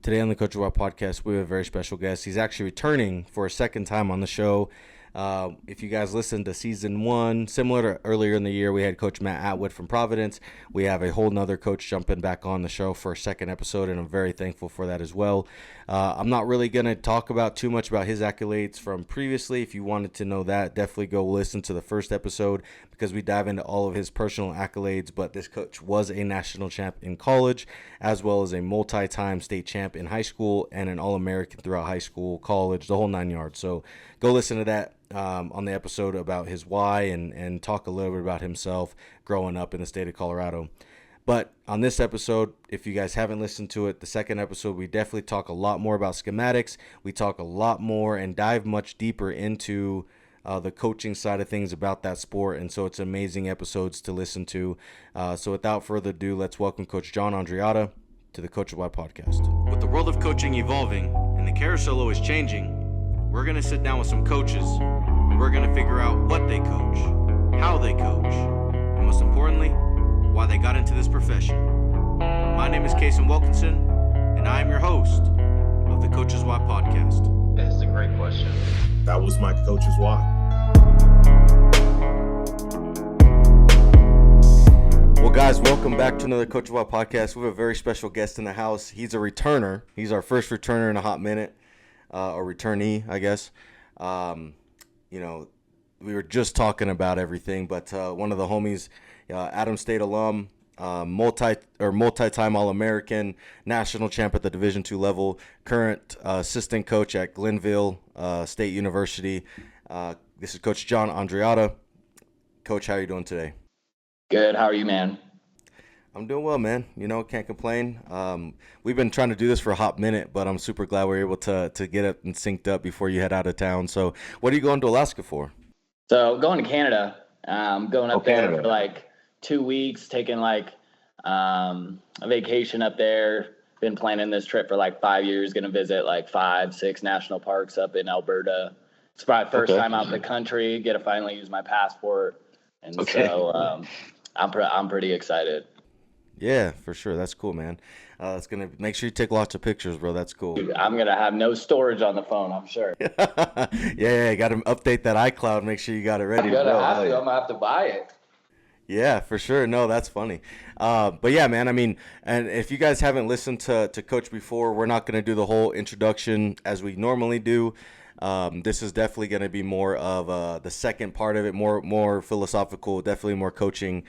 Today on the Coach Wild podcast, we have a very special guest. He's actually returning for a second time on the show. If you guys listened to season 1, similar to earlier in the year, we had Coach Matt Atwood from Providence. We have a whole nother coach jumping back on the show for a second episode, and I'm very thankful for that as well. I'm not really going to talk about too much about his accolades from previously. If you wanted to know that, definitely go listen to the first episode because we dive into all of his personal accolades. But this coach was a national champ in college, as well as a multi-time state champ in high school and an All-American throughout high school, college, the whole 9 yards. So go listen to that on the episode about his why and talk a little bit about himself growing up in the state of Colorado. But on this episode, if you guys haven't listened to it, the second episode, we definitely talk a lot more about schematics. We talk a lot more and dive much deeper into the coaching side of things about that sport. And so it's amazing episodes to listen to. So without further ado, let's welcome Coach John Andreatta to the Coach Wild podcast. With the world of coaching evolving and the carousel always changing, we're going to sit down with some coaches and we're going to figure out what they coach, how they coach, and most importantly, why they got into this profession. My name is Kason Wilkinson, and I am your host of the Coaches Why podcast. That's a great question. That was my Coaches Why. Well, guys, welcome back to another Coaches Why podcast. We have a very special guest in the house. He's a returner. He's our first returner in a hot minute. Or returnee, I guess. We were just talking about everything, but one of the homies, Adams State alum, multi-time All-American, national champ at the Division II level, current assistant coach at Glenville State University. This is Coach John Andreatta. Coach, how are you doing today? Good. How are you, man? I'm doing well, man. Can't complain. We've been trying to do this for a hot minute, but I'm super glad we're able to get up and synced up before you head out of town. So what are you going to Alaska for? So going to Canada. Going up there Canada. for like 2 weeks, taking like a vacation up there. Been planning this trip for like 5 years. Going to visit like 5-6 national parks up in Alberta. It's my first time out the country. Get to finally use my passport. And so I'm pretty excited. Yeah, for sure. That's cool, man. That's going to make sure you take lots of pictures, bro. That's cool. Dude, I'm going to have no storage on the phone, I'm sure. Yeah, you got to update that iCloud. Make sure you got it ready. I'm going to have to buy it. Yeah, for sure. No, that's funny. But yeah, man, I mean, and if you guys haven't listened to Coach before, we're not going to do the whole introduction as we normally do. This is definitely going to be more of the second part of it, more philosophical, definitely more coaching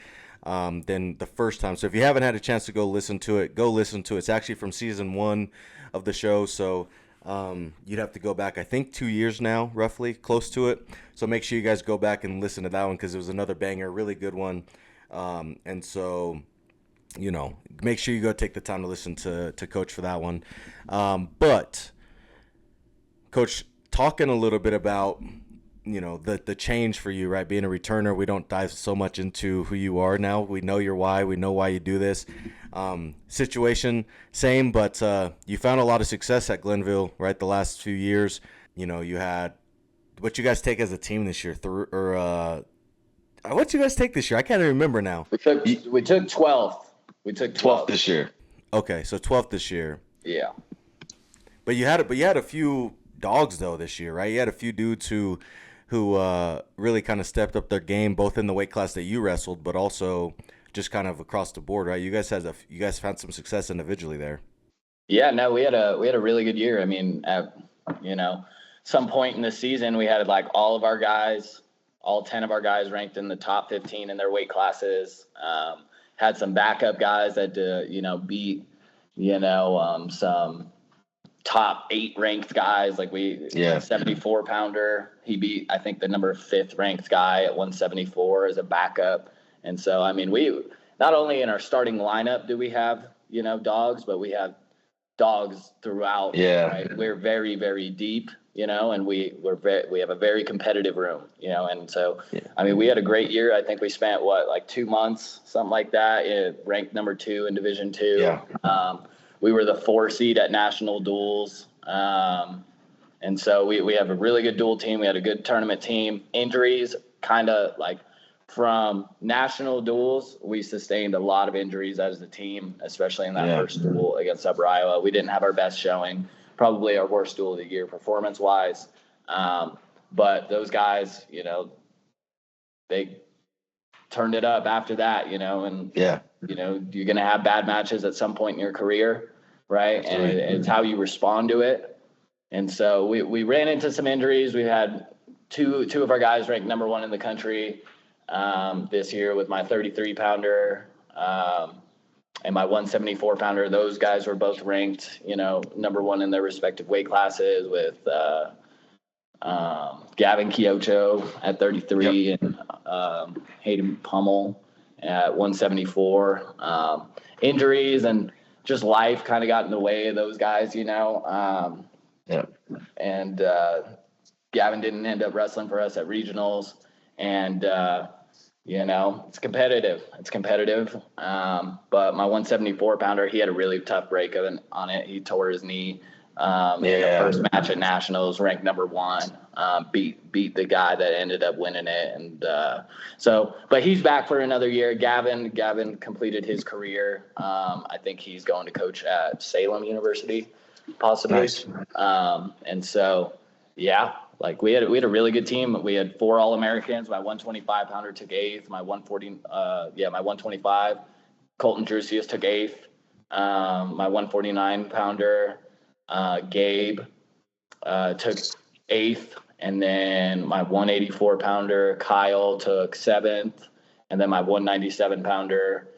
than the first time. So if you haven't had a chance to go listen to it, go listen to it. It's actually from season 1 of the show. So you'd have to go back, I think 2 years now, roughly, close to it. So make sure you guys go back and listen to that one because it was another banger, really good one. And so, make sure you go take the time to listen to Coach for that one. But Coach, talking a little bit about the change for you, right? Being a returner, we don't dive so much into who you are now. We know your why. We know why you do this. Situation, same, but you found a lot of success at Glenville, right? The last few years, you had what you guys take as a team this year, what you guys take this year? I can't even remember now. We took 12th. We took 12th this year. Okay, so 12th this year. Yeah. But you had a few dogs though this year, right? You had a few dudes who really kind of stepped up their game, both in the weight class that you wrestled, but also just kind of across the board, right? You guys found some success individually there. Yeah, no, we had a really good year. I mean, at some point in the season, we had like all 10 of our guys ranked in the top 15 in their weight classes. Had some backup guys that beat some top 8 ranked guys. Like 74 pounder. He beat, I think, the number 5th ranked guy at 174 as a backup. And so, I mean, we not only in our starting lineup do we have, dogs, but we have dogs throughout. Yeah. Right? We're very, very deep, and we have a very competitive room, and so, yeah. I mean, we had a great year. I think we spent 2 months, something like that, ranked number 2 in Division II. Yeah. We were the 4 seed at national duels. And so we have a really good dual team. We had a good tournament team. Injuries kind of from national duels, we sustained a lot of injuries as a team, especially in that first duel against Upper Iowa. We didn't have our best showing, probably our worst duel of the year performance-wise. But those guys, they turned it up after that, and you're going to have bad matches at some point in your career, right? And it's how you respond to it. And so we ran into some injuries. We had two of our guys ranked number one in the country this year with my 33-pounder and my 174-pounder. Those guys were both ranked, number one in their respective weight classes with Gavin Kiocho at 33 and Hayden Pummel at 174. Injuries and just life kind of got in the way of those guys, And Gavin didn't end up wrestling for us at regionals. And, it's competitive. But my 174-pounder, he had a really tough break on it. He tore his knee in the first match at nationals, ranked number one, beat the guy that ended up winning it. And but he's back for another year. Gavin completed his career. I think he's going to coach at Salem University, possibly. Nice. And so, we had a really good team. We had 4 All-Americans. My 125-pounder took 8th. My 125, Colton Drusius took 8th. My 149-pounder, Gabe, took 8th. And then my 184-pounder, Kyle, took 7th. And then my 197-pounder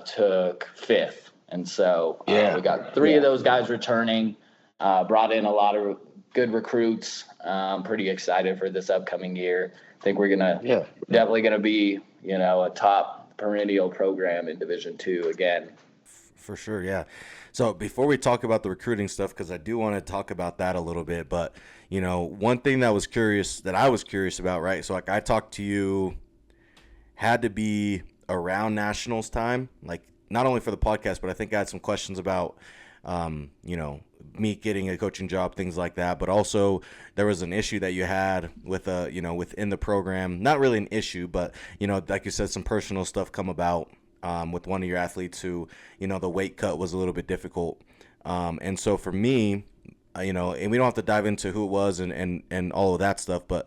took 5th. And so we got 3 of those guys returning, brought in a lot of good recruits. Pretty excited for this upcoming year. I think we're definitely going to be, a top perennial program in Division II again. For sure, yeah. So before we talk about the recruiting stuff, because I do want to talk about that a little bit, but, one thing that I was curious about, right? So, I talked to you, had to be around nationals time, not only for the podcast, but I think I had some questions about, me getting a coaching job, things like that. But also there was an issue that you had with, within the program, not really an issue, but, like you said, some personal stuff come about with one of your athletes who, the weight cut was a little bit difficult. And so for me, and we don't have to dive into who it was and all of that stuff, but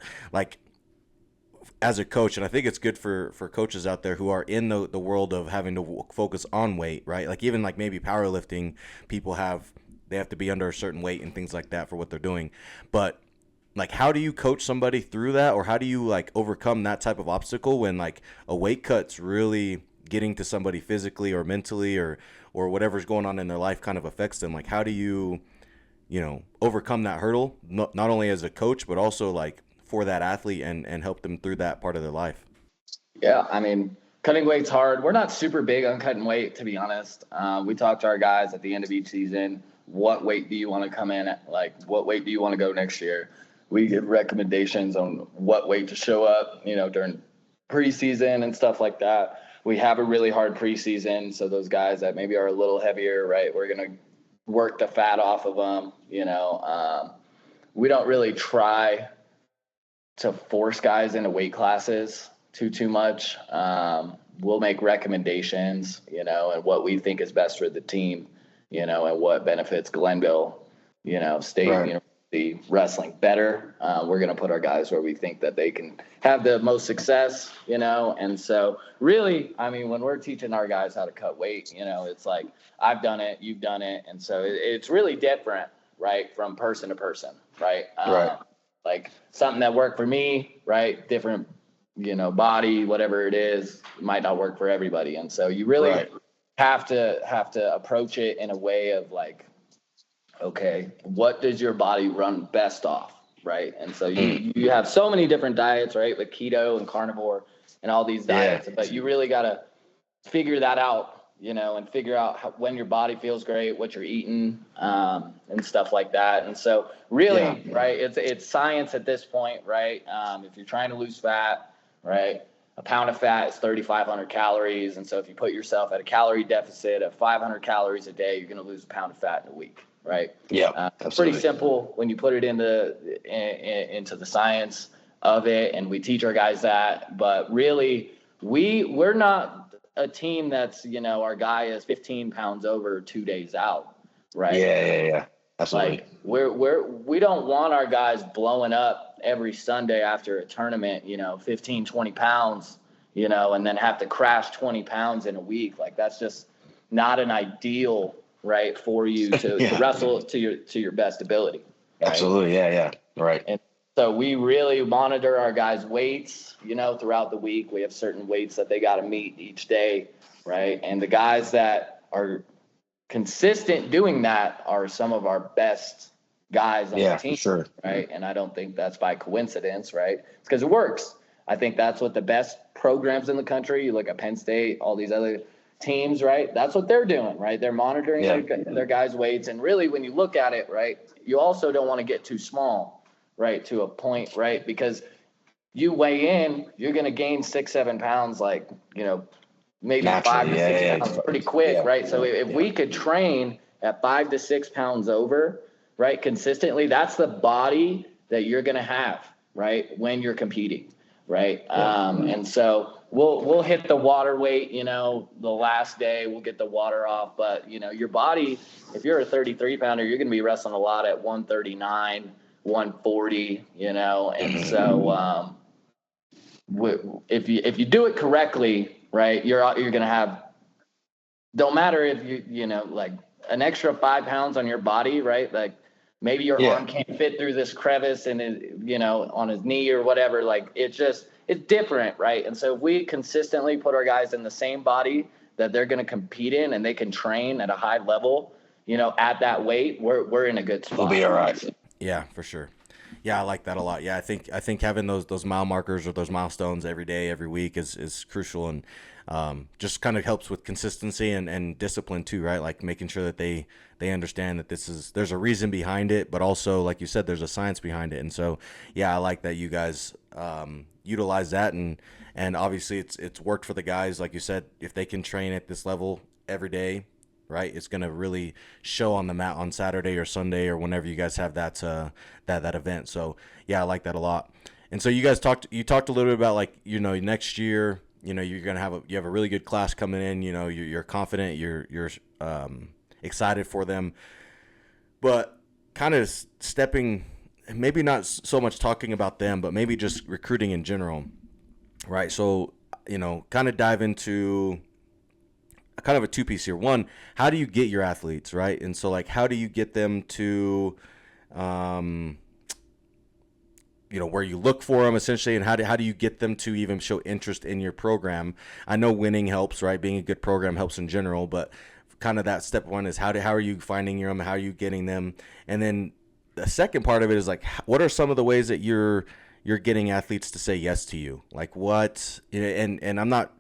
as a coach, and I think it's good for coaches out there who are in the world of having to focus on weight, right? Even maybe powerlifting, they have to be under a certain weight and things like that for what they're doing. But how do you coach somebody through that, or how do you overcome that type of obstacle when a weight cut's really getting to somebody physically or mentally or whatever's going on in their life kind of affects them? How do you overcome that hurdle, not only as a coach, but also for that athlete and help them through that part of their life? Yeah, cutting weight's hard. We're not super big on cutting weight, to be honest. We talk to our guys at the end of each season. What weight do you want to come in at? What weight do you want to go next year? We give recommendations on what weight to show up, during preseason and stuff like that. We have a really hard preseason, so those guys that maybe are a little heavier, right, we're going to work the fat off of them. We don't really try to force guys into weight classes too much. We'll make recommendations, and what we think is best for the team, and what benefits Glenville, State University wrestling better. We're going to put our guys where we think that they can have the most success, and so really, when we're teaching our guys how to cut weight, it's I've done it, you've done it. And so it's really different, right, from person to person, right? Something that worked for me, right, different, body, whatever it is, might not work for everybody. And so you really have to approach it in a way of okay, what does your body run best off, right? And so you have so many different diets, right, with keto and carnivore and all these diets, but you really got to figure that out, and figure out when your body feels great, what you're eating, and stuff like that. And so really, right, it's science at this point, right? If you're trying to lose fat, right, a pound of fat is 3,500 calories. And so if you put yourself at a calorie deficit of 500 calories a day, you're going to lose a pound of fat in a week, right? Yeah, pretty simple when you put it into the science. of it, and we teach our guys that. But really, we're not a team that's, our guy is 15 pounds over 2 days out, right? Yeah. Absolutely. Like we don't want our guys blowing up every Sunday after a tournament, 15, 20 pounds, and then have to crash 20 pounds in a week. Like, that's just not an ideal, right, for you to wrestle to your best ability. Right? Absolutely. Yeah. Right. And so we really monitor our guys' weights, throughout the week. We have certain weights that they got to meet each day, right? And the guys that are consistent doing that are some of our best guys on the team, for sure. right? And I don't think that's by coincidence, right? It's because it works. I think that's what the best programs in the country, you look at Penn State, all these other teams, right? That's what they're doing, right? They're monitoring their guys' weights. And really, when you look at it, right, you also don't want to get too small, right, to a point, right? Because you weigh in, you're going to gain 6-7 pounds, like, maybe naturally, 5 to 6 pounds pretty quick, right? So if we could train at 5 to 6 pounds over, right, consistently, that's the body that you're going to have, right, when you're competing, right? And so we'll hit the water weight, the last day, we'll get the water off. But, your body, if you're a 33 pounder, you're going to be wrestling a lot at 139, 140, and so if you do it correctly, right, you're going to have, don't matter if like an extra 5 pounds on your body, right? Like maybe your arm can't fit through this crevice and on his knee or whatever. Like it's different, right? And so if we consistently put our guys in the same body that they're going to compete in, and they can train at a high level, at that weight, we're in a good spot. We'll be all right. Yeah, for sure. Yeah, I like that a lot. Yeah, I think having those mile markers or those milestones every day, every week is crucial, and just kind of helps with consistency and discipline too, right? Like making sure that they understand that there's a reason behind it, but also, like you said, there's a science behind it. And so, yeah, I like that you guys utilize that, and obviously it's worked for the guys. Like you said, if they can train at this level every day, right, it's going to really show on the mat on Saturday or Sunday or whenever you guys have that event. So yeah, I like that a lot. And so you guys talked a little bit about, like, next year, you're going to you have a really good class coming in, you're confident, you're excited for them, but kind of stepping, maybe not so much talking about them, but maybe just recruiting in general, right? So, kind of dive into kind of a two-piece here. One, how do you get your athletes, right? And so, like, how do you get them to, where you look for them, essentially, and how do you get them to even show interest in your program? I know winning helps, right? Being a good program helps in general, but kind of that step one is how are you finding them? How are you getting them? And then the second part of it is, like, what are some of the ways that you're getting athletes to say yes to you? Like, what, and I'm not,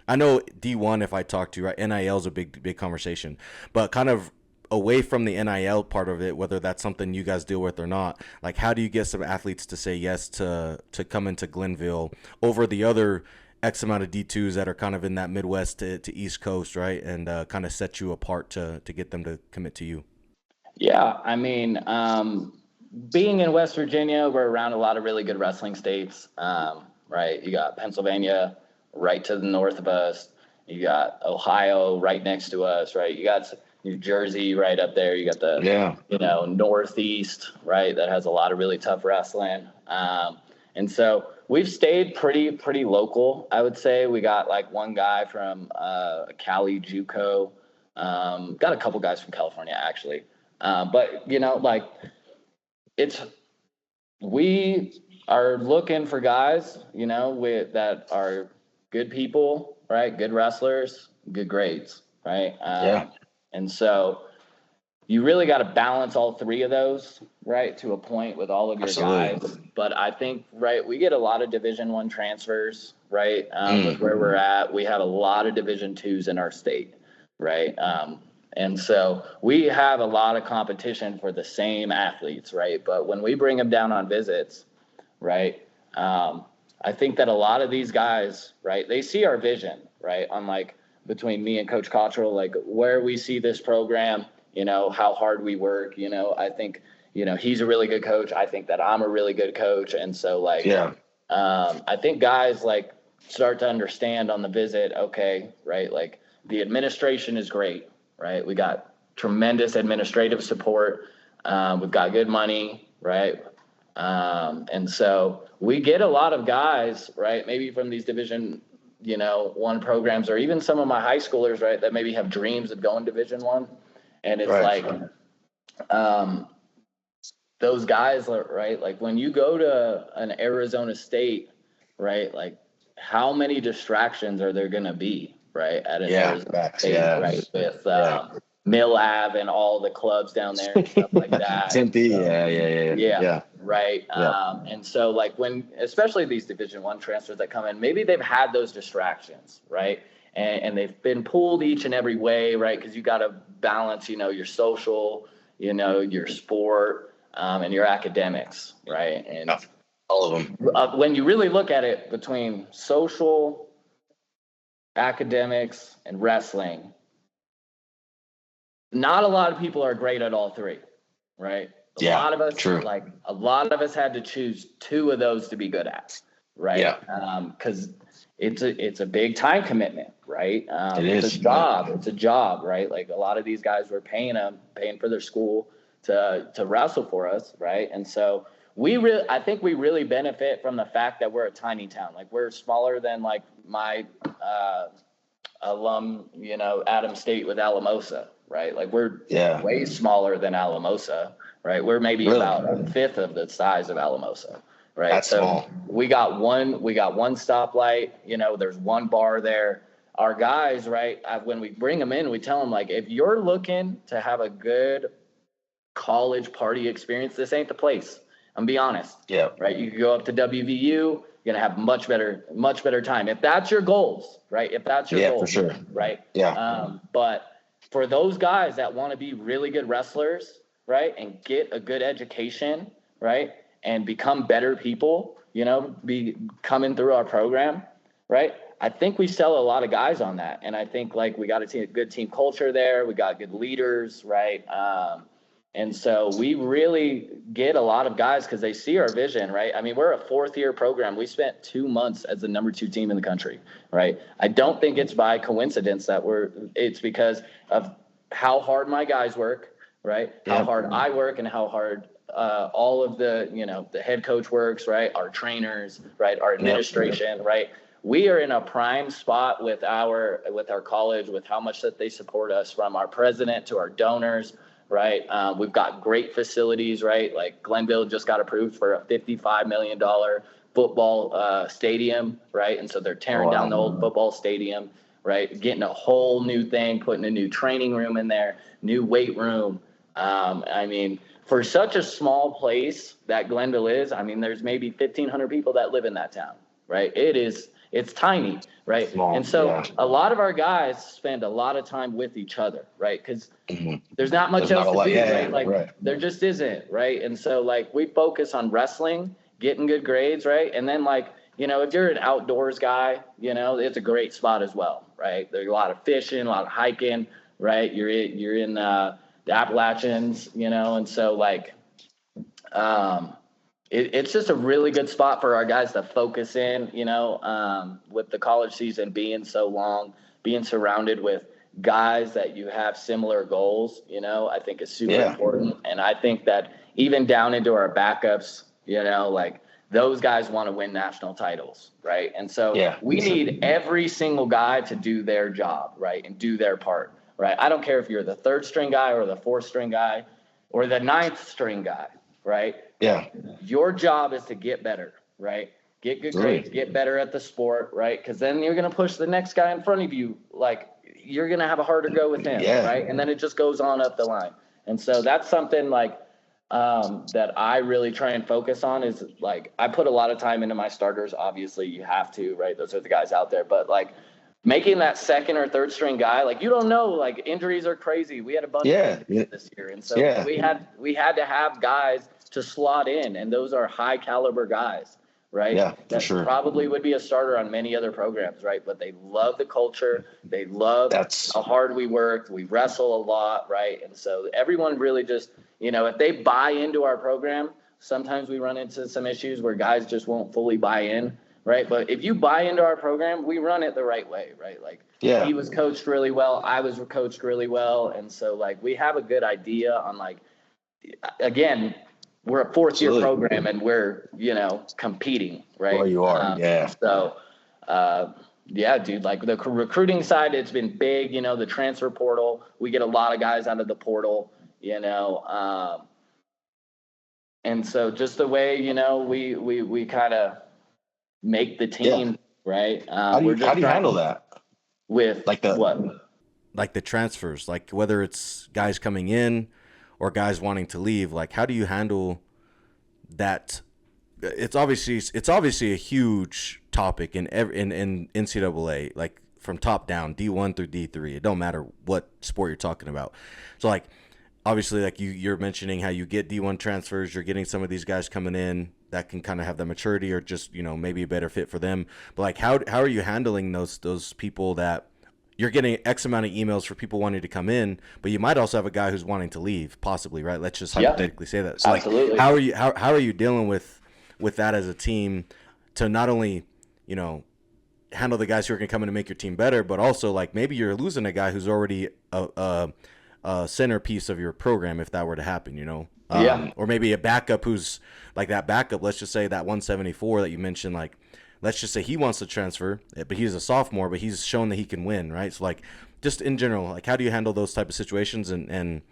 I know D1, if I talk to you, right, NIL is a big conversation, but kind of away from the NIL part of it, whether that's something you guys deal with or not, like, how do you get some athletes to say yes to come into Glenville over the other X amount of D2s that are kind of in that Midwest to East Coast, right, and kind of set you apart to get them to commit to you? Yeah, I mean, being in West Virginia, we're around a lot of really good wrestling states, right? You got Pennsylvania right to the north of us. You got Ohio right next to us, right? You got New Jersey right up there. You got the, Northeast, right? That has a lot of really tough wrestling. And so we've stayed pretty local, I would say. We got like one guy from Cali JUCO. Got a couple guys from California, actually. But, we are looking for guys, that are good people, right? Good wrestlers, good grades, right? And so you really got to balance all three of those, right, to a point with all of your guys. But I think, right, we get a lot of Division I transfers, right, with where we're at. We have a lot of Division IIs in our state, right? And so we have a lot of competition for the same athletes, right? But when we bring them down on visits, right, I think that a lot of these guys, right, they see our vision, right, on, like, between me and Coach Cottrell, like, where we see this program how hard we work. I think, he's a really good coach. I think that I'm a really good coach. And so like, I think guys like start to understand on the visit, okay, right? Like the administration is great, right? We got tremendous administrative support. We've got good money, right? And so we get a lot of guys, right? Maybe from these Division, one programs, or even some of my high schoolers, right, that maybe have dreams of going Division I. And it's those guys, right? Like when you go to an Arizona State, right? Like how many distractions are there going to be, right? At an Arizona State, right? With Mill Ave and all the clubs down there and stuff like that. Tempe, yeah, right. And so like especially these Division I transfers that come in, maybe they've had those distractions, right? And they've been pulled each and every way, right? Because you got to balance, your social, your sport, and your academics, right? And all of them. When you really look at it between social, academics, and wrestling, not a lot of people are great at all three, right? A lot of us had to choose two of those to be good at, right? Because it's a big time commitment, right? It's a job. It's a job, right? Like a lot of these guys were paying for their school to wrestle for us, right? And so I think we really benefit from the fact that we're a tiny town. Like we're smaller than like my alum, Adam State with Alamosa, right? Like we're way smaller than Alamosa, right? We're maybe about a fifth of the size of Alamosa, right? That's small. We got one stoplight, there's one bar there. Our guys, right, when we bring them in, we tell them like, if you're looking to have a good college party experience, this ain't the place. I'm be honest. Right. You can go up to WVU, you're going to have much better time. If that's your goals, right? If that's your goals, for sure. Right. But for those guys that want to be really good wrestlers, right, and get a good education, right, and become better people, be coming through our program, right, I think we sell a lot of guys on that. And I think, like, we got a good team culture there. We got good leaders, right, and so we really get a lot of guys because they see our vision, right? I mean, we're a fourth-year program. We spent 2 months as the number 2 team in the country, right? I don't think it's by coincidence that it's because of how hard my guys work, right? How hard I work and how hard all of the, the head coach works, right? Our trainers, right? Our administration, right? We are in a prime spot with our college, with how much that they support us, from our president to our donors, right? We've got great facilities, right? Like Glenville just got approved for a $55 million football stadium, right? And so they're tearing down the old football stadium, right? Getting a whole new thing, putting a new training room in there, new weight room. I mean, for such a small place that Glenville is, I mean, there's maybe 1,500 people that live in that town, right? It's tiny, right? Small, and so a lot of our guys spend a lot of time with each other, right? Because there's not much else to do, right? Like there just isn't, right? And so like we focus on wrestling, getting good grades, right? And then like, if you're an outdoors guy, it's a great spot as well, right? There's a lot of fishing, a lot of hiking, right? You're in the Appalachians, and so like it's just a really good spot for our guys to focus in, with the college season being so long, being surrounded with guys that you have similar goals, I think is super important. And I think that even down into our backups, like those guys want to win national titles, right? And so we need every single guy to do their job, right, and do their part, right? I don't care if you're the third string guy or the fourth string guy or the ninth string guy, right? Your job is to get better, right? Get good grades, get better at the sport, right? Because then you're going to push the next guy in front of you. Like, you're going to have a harder go with him, right? And then it just goes on up the line. And so that's something like that I really try and focus on is like, I put a lot of time into my starters. Obviously you have to, right? Those are the guys out there, but like making that second or third string guy, like, you don't know, like injuries are crazy. We had a bunch of injuries this year. And so we had to have guys to slot in, and those are high caliber guys, right? Yeah, for That sure. probably would be a starter on many other programs, right? But they love the culture. They love how hard we work. We wrestle a lot, right? And so everyone really just, if they buy into our program, sometimes we run into some issues where guys just won't fully buy in, right? But if you buy into our program, we run it the right way, right? Like, he was coached really well. I was coached really well. And so, like, we have a good idea on, like, again, we're a fourth-year program and we're, competing, right? Well, you are, So, yeah, dude, like the recruiting side, it's been big, the transfer portal. We get a lot of guys out of the portal, and so just the way, we kind of make the team, right? How do you handle that? With like what? Like the transfers, like whether it's guys coming in or guys wanting to leave, like how do you handle that? It's obviously a huge topic in NCAA, like from top down, D1 through D3. It don't matter what sport you're talking about. So like obviously, like you're mentioning how you get D1 transfers, you're getting some of these guys coming in that can kind of have the maturity or just, maybe a better fit for them. But like how are you handling those people that you're getting X amount of emails for people wanting to come in, but you might also have a guy who's wanting to leave, possibly, right? Let's just hypothetically say that. So absolutely. Like, how are you dealing with that as a team to not only, handle the guys who are going to come in and make your team better, but also like maybe you're losing a guy who's already a centerpiece of your program if that were to happen, or maybe a backup who's like that backup. Let's just say that 174 that you mentioned, like, let's just say he wants to transfer, but he's a sophomore, but he's shown that he can win, right? So like, just in general, like how do you handle those type of situations and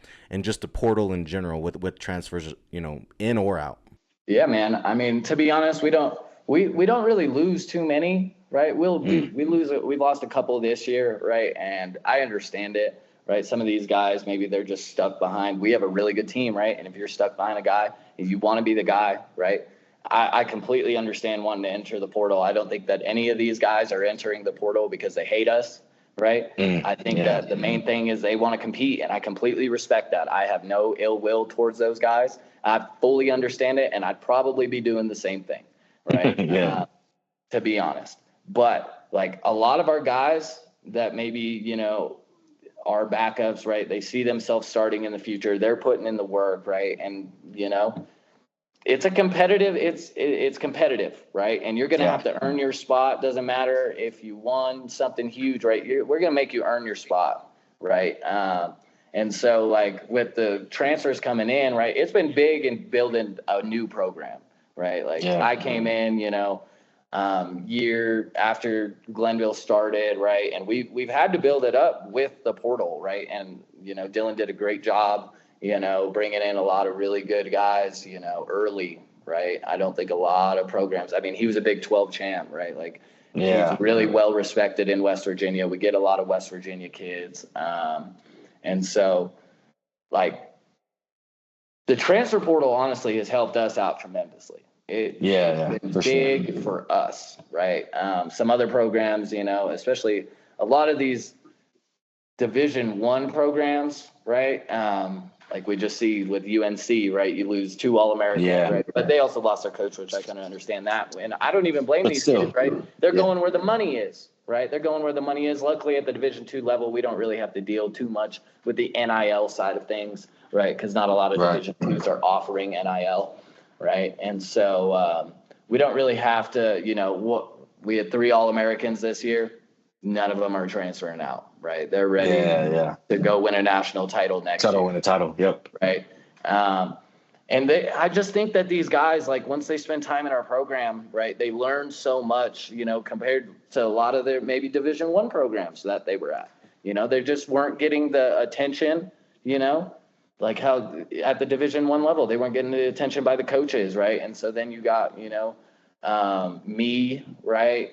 just the portal in general with transfers, in or out? Yeah, man. I mean, to be honest, we don't really lose too many, right? We've lost a couple this year, right? And I understand it, right? Some of these guys, maybe they're just stuck behind. We have a really good team, right? And if you're stuck behind a guy, if you want to be the guy, right? I completely understand wanting to enter the portal. I don't think that any of these guys are entering the portal because they hate us, right? I think that the main thing is they want to compete, and I completely respect that. I have no ill will towards those guys. I fully understand it, and I'd probably be doing the same thing, right? To be honest. But, like, a lot of our guys that maybe, are backups, right? They see themselves starting in the future. They're putting in the work, right? And, it's competitive, right? And you're going to have to earn your spot. Doesn't matter if you won something huge, right? We're going to make you earn your spot, right? And so, like, with the transfers coming in, right, it's been big in building a new program, right? Like, I came in, year after Glenville started, right? And we've had to build it up with the portal, right? And, Dylan did a great job, bringing in a lot of really good guys, early, right? I don't think a lot of programs, I mean, he was a Big 12 champ, right? Like, he's really well respected in West Virginia. We get a lot of West Virginia kids. And so, like, the transfer portal honestly has helped us out tremendously. It's been big for us, right? Some other programs, especially a lot of these Division I programs, right? Like we just see with UNC, right? You lose 2 All-Americans, right? But they also lost their coach, which I kind of understand that. And I don't even blame these kids, right? They're going where the money is, right? They're going where the money is. Luckily, at the Division II level, we don't really have to deal too much with the NIL side of things, right? Because not a lot of Division IIs are offering NIL, right? And so we don't really have to, we had 3 All-Americans this year. None of them are transferring out, right? They're ready to go win a national title next year. Win a title, right? And I just think that these guys, like, once they spend time in our program, right, they learn so much, compared to a lot of their maybe Division I programs that they were at. They just weren't getting the attention, like how at the Division I level, they weren't getting the attention by the coaches, right? And so then you got, me, right,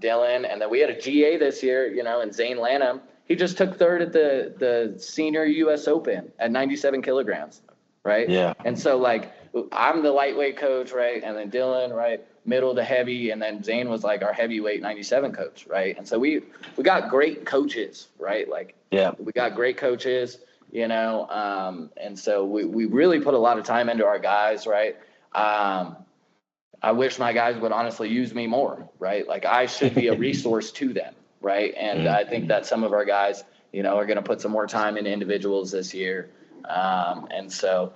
Dylan, and then we had a GA this year, and Zane Lanham. He just took 3rd at the senior U.S. Open at 97 kilograms, right? Yeah. And so, like, I'm the lightweight coach, right, and then Dylan, right, middle to heavy, and then Zane was like our heavyweight 97 coach, right? And so we got great coaches, right? Like, we got great coaches, and so we really put a lot of time into our guys, right? I wish my guys would honestly use me more, right? Like I should be a resource to them, right? And I think that some of our guys, are going to put some more time into individuals this year. And so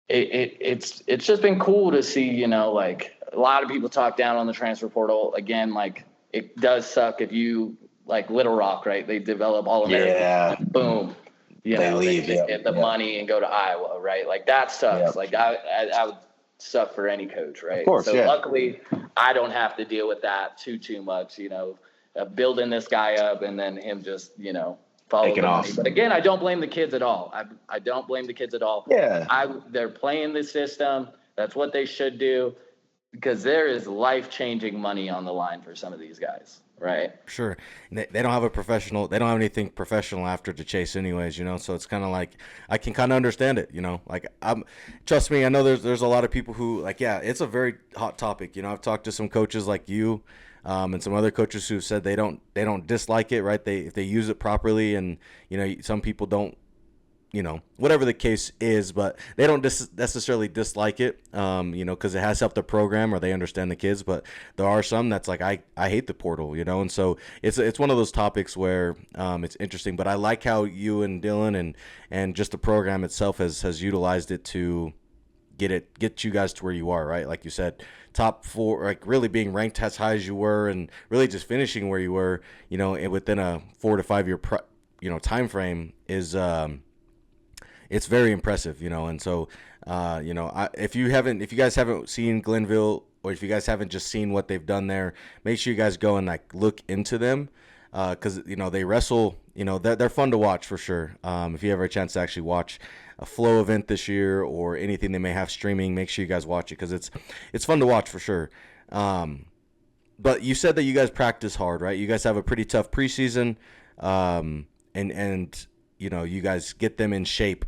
it's just been cool to see, like a lot of people talk down on the transfer portal. Again, like it does suck if you like Little Rock, right? They develop all American, boom, they leave, they get the money and go to Iowa, right? Like that sucks. Like I would suck for any coach, right? Of course, so luckily I don't have to deal with that too much, building this guy up and then him just, follow the money. But again, I don't blame the kids at all. I don't blame the kids at all. Yeah. They're playing the system. That's what they should do, because there is life-changing money on the line for some of these guys, right? Sure. They don't have they don't have anything professional after to chase anyways, so it's kind of like, I can kind of understand it, like trust me, I know there's a lot of people who like, yeah, it's a very hot topic. I've talked to some coaches like you, and some other coaches who said they don't dislike it, right? If they use it properly, and some people don't, whatever the case is, but they don't necessarily dislike it, because it has helped the program or they understand the kids. But there are some that's like, I hate the portal, and so it's one of those topics where it's interesting. But I like how you and Dylan and just the program itself has utilized it to get you guys to where you are, right? Like you said, top 4, like really being ranked as high as you were, and really just finishing where you were, within a 4 to 5 year time frame is it's very impressive, and so if you guys haven't seen Glenville, or if you guys haven't just seen what they've done there, make sure you guys go and like look into them, because they wrestle, they're fun to watch for sure. If you ever a chance to actually watch a Flow event this year or anything they may have streaming, make sure you guys watch it, because it's fun to watch for sure. But you said that you guys practice hard, right? You guys have a pretty tough preseason, and you guys get them in shape,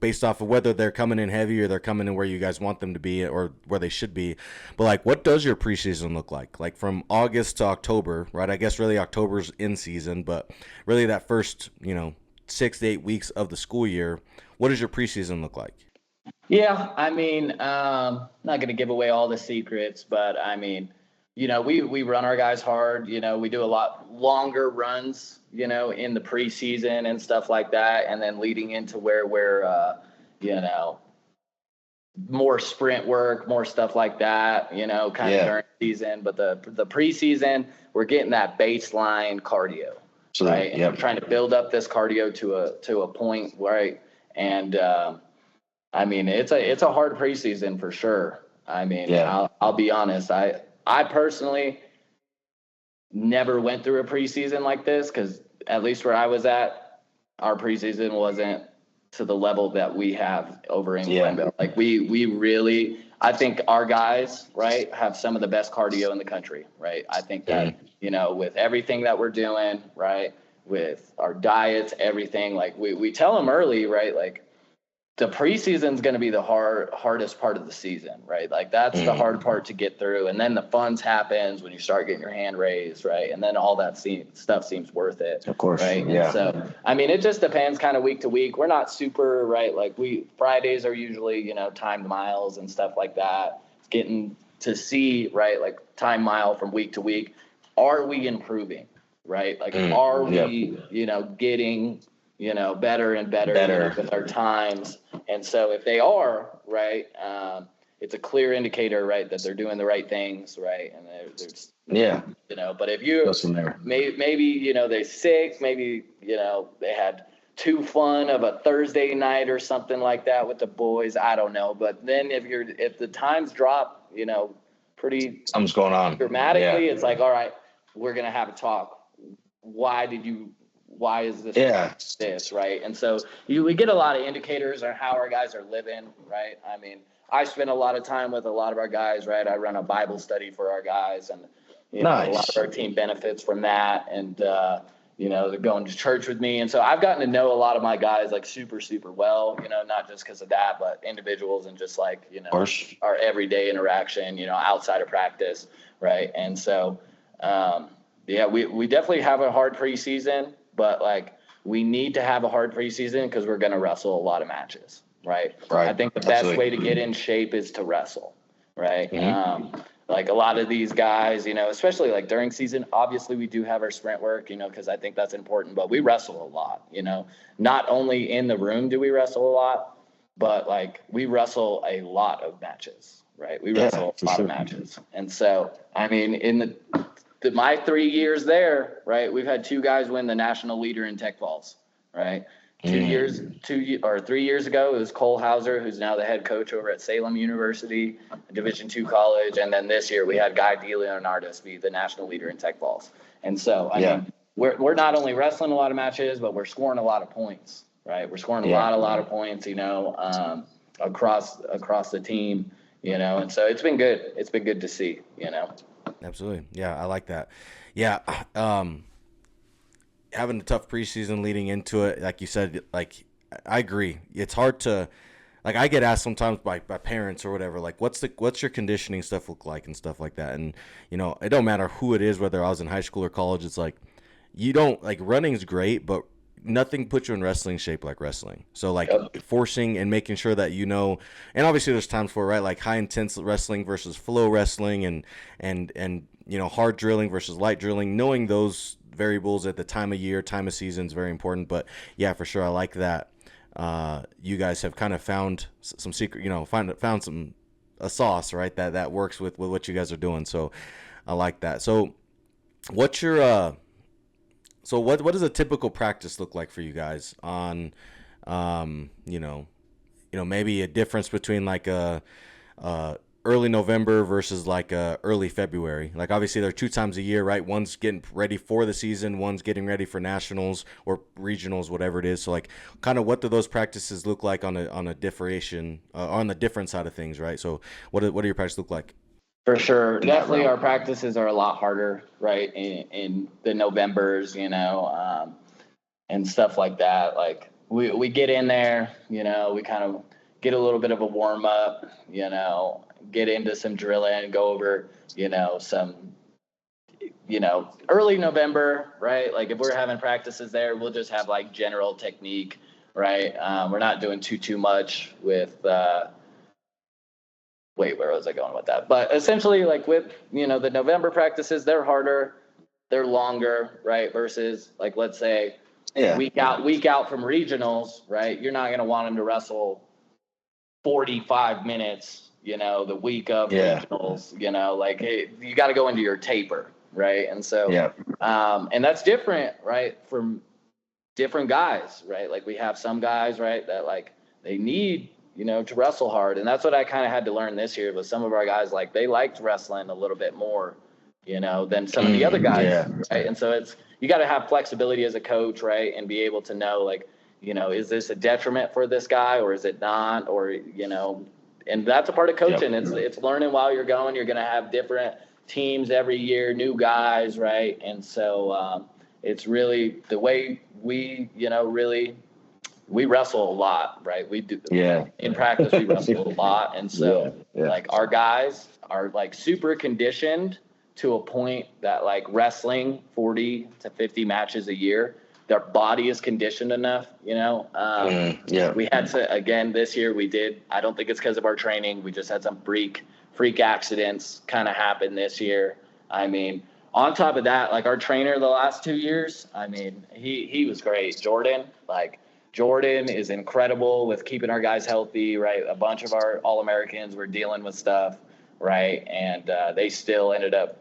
based off of whether they're coming in heavy or they're coming in where you guys want them to be or where they should be. But like, what does your preseason look like? Like from August to October, right? I guess really October's in season, but really that first, 6 to 8 weeks of the school year, what does your preseason look like? Yeah, I mean, not going to give away all the secrets, but I mean, we run our guys hard. We do a lot longer runs, in the preseason and stuff like that. And then leading into where we're, more sprint work, more stuff like that, kind of during the season. But the preseason, we're getting that baseline cardio, right? And we're trying to build up this cardio to a point, right? And I mean, it's a hard preseason for sure. I mean, I'll be honest. I personally never went through a preseason like this, because at least where I was at, our preseason wasn't to the level that we have over in Glenville. Like we really, I think our guys, right, have some of the best cardio in the country, right? I think that, with everything that we're doing, right, with our diets, everything, like we tell them early, right, like the preseason is going to be the hardest part of the season, right? Like that's the hard part to get through. And then the fun happens when you start getting your hand raised, right? And then all that stuff seems worth it. Of course. Right. Yeah. And so, I mean, it just depends kind of week to week. We're not super, right? Like Fridays are usually, timed miles and stuff like that. Getting to see, right, like time mile from week to week. Are we improving, right? Like, are we, getting, better and better with our times? And so if they are, right, it's a clear indicator, right, that they're doing the right things, right? And there's but if you maybe, they're sick, maybe, they had too fun of a Thursday night or something like that with the boys, I don't know. But then if the times drop, pretty something's going on dramatically, it's like, all right, we're going to have a talk. Why is this this, right? And so we get a lot of indicators on how our guys are living, right? I mean, I spend a lot of time with a lot of our guys, right? I run a Bible study for our guys, and a lot of our team benefits from that. And they're going to church with me, and so I've gotten to know a lot of my guys like super, super well. Not just because of that, but individuals and just like our everyday interaction, outside of practice, right? And so we definitely have a hard preseason. But like we need to have a hard preseason because we're going to wrestle a lot of matches, right? I think the best way to get in shape is to wrestle. right? Mm-hmm. Like a lot of these guys, especially like during season, obviously we do have our sprint work, because I think that's important, but we wrestle a lot, not only in the room do we wrestle a lot, but like we wrestle a lot of matches, right? We wrestle a lot of matches. And so, I mean, in my 3 years there, right, we've had 2 guys win the national leader in tech balls, right? 3 years ago, it was Cole Hauser, who's now the head coach over at Salem University, a Division II college. And then this year we had Guy DeLeonardis be the national leader in tech balls. And so, I mean, we're not only wrestling a lot of matches, but we're scoring a lot of points, right? We're scoring a lot of points, across the team, and so it's been good. It's been good to see, Absolutely. Yeah, I like that. Yeah. Having a tough preseason leading into it, like you said, like I agree. It's hard to, like, I get asked sometimes by parents or whatever, like, what's your conditioning stuff look like and stuff like that. And, it don't matter who it is, whether I was in high school or college, it's like, you don't, like, running's great, but nothing puts you in wrestling shape like wrestling. So, like, forcing and making sure that, and obviously there's times for, right, like high intense wrestling versus flow wrestling and hard drilling versus light drilling, knowing those variables at the time of year, time of season is very important. But yeah, for sure, I like that. You guys have kind of found some secret, found a sauce, right? That works with what you guys are doing. So I like that. So what's your what does a typical practice look like for you guys on, maybe a difference between like a early November versus like early February? Like, obviously there are 2 times a year, right? One's getting ready for the season, one's getting ready for nationals or regionals, whatever it is. So, like, kind of what do those practices look like on a differentiation, on the different side of things, right? So what do your practices look like? For sure. Definitely our practices are a lot harder, right, in the Novembers, and stuff like that. Like we get in there, we kind of get a little bit of a warm up, get into some drilling, go over, some, early November, right? Like if we're having practices there, we'll just have like general technique, right? We're not doing too much with, where was I going with that? But essentially, like with, the November practices, they're harder, they're longer, right? Versus like, let's say week out from regionals, right? You're not going to want them to wrestle 45 minutes, the week of regionals, like, hey, you got to go into your taper, right? And so, and that's different, right, from different guys, right? Like we have some guys, right, that like they need, to wrestle hard. And that's what I kind of had to learn this year with some of our guys. Like they liked wrestling a little bit more, than some of the other guys, right? And so you got to have flexibility as a coach, right? And be able to know, like, is this a detriment for this guy or is it not? Or, and that's a part of coaching. It's learning while you're going. You're going to have different teams every year, new guys, right? And so it's really the way we, we wrestle a lot, right? We do. In practice, we wrestle a lot. And so like our guys are like super conditioned to a point that like wrestling 40 to 50 matches a year, their body is conditioned enough, we had to, again, this year we did, I don't think it's because of our training. We just had some freak accidents kind of happen this year. I mean, on top of that, like our trainer the last 2 years, I mean, he was great. Jordan is incredible with keeping our guys healthy, right? A bunch of our All-Americans were dealing with stuff, right? And they still ended up,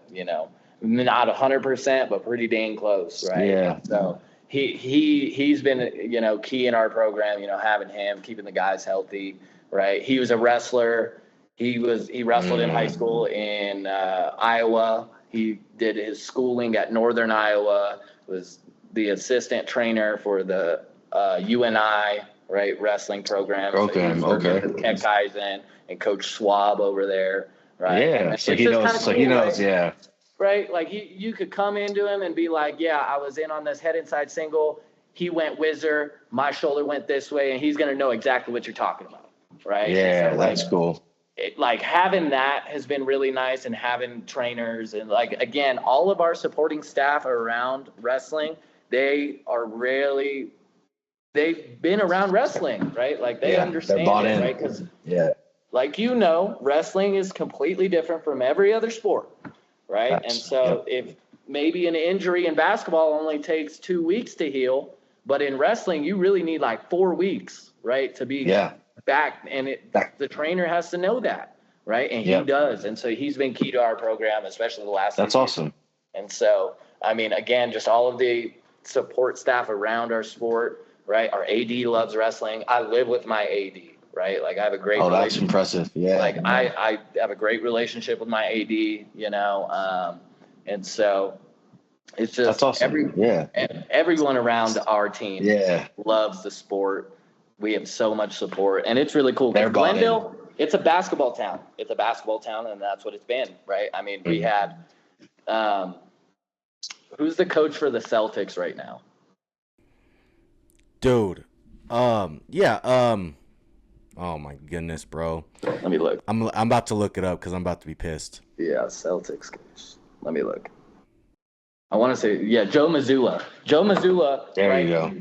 not 100%, but pretty dang close, right? Yeah. So he's been, key in our program, having him, keeping the guys healthy, right? He was a wrestler. He wrestled in high school in Iowa. He did his schooling at Northern Iowa, was the assistant trainer for the UNI, right, wrestling program. Okay. With Ken Kaizen and Coach Schwab over there, right? Yeah, so he knows. So he knows. Right? Right? Like you could come into him and be like, yeah, I was in on this head inside single. He went whizzer. My shoulder went this way, and he's going to know exactly what you're talking about, right? Yeah, so, that's cool. Like having that has been really nice, and having trainers and like, again, all of our supporting staff around wrestling, they've been around wrestling, right? Like they understand bought it, in. right? Because like, wrestling is completely different from every other sport, right? And so if maybe an injury in basketball only takes 2 weeks to heal, but in wrestling, you really need like 4 weeks, right, to be back. And the trainer has to know that, right? And he does. And so he's been key to our program, especially the last. That's awesome. And so, I mean, again, just all of the support staff around our sport, right? Our AD loves wrestling. I live with my AD, right? Like, I have a great relationship. That's impressive. Yeah. Like, I have a great relationship with my AD, and so it's just that's awesome. Everyone around our team loves the sport. We have so much support, and it's really cool. Glendale, it's a basketball town. It's a basketball town, and that's what it's been, right? I mean, we had who's the coach for the Celtics right now? Dude. Oh my goodness, bro. Let me look. I'm about to look it up because I'm about to be pissed. Yeah, Celtics coach. Let me look. I want to say, Joe Mazzulla. Joe Mazzulla. There you go.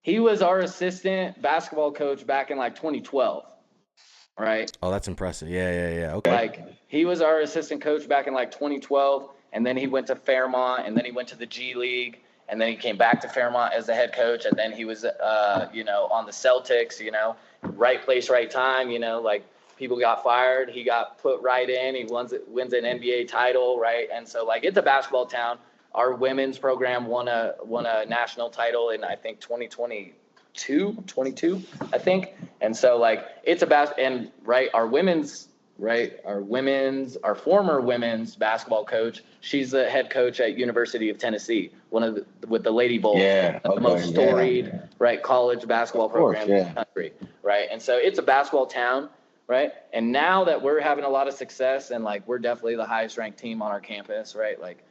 He was our assistant basketball coach back in like 2012, right? Oh, that's impressive. Yeah. Okay. Like, he was our assistant coach back in like 2012, and then he went to Fairmont, and then he went to the G League, and then he came back to Fairmont as the head coach, and then he was, on the Celtics, right place, right time, like, people got fired, he got put right in, he wins an NBA title, right? And so, like, it's a basketball town. Our women's program won a national title in, I think, 2022, I think. And so, like, it's our former women's basketball coach, she's the head coach at University of Tennessee, with the Lady Bulls, the most storied, right, college basketball program in the country, right? And so it's a basketball town, right? And now that we're having a lot of success, and, like, we're definitely the highest ranked team on our campus, right? Like,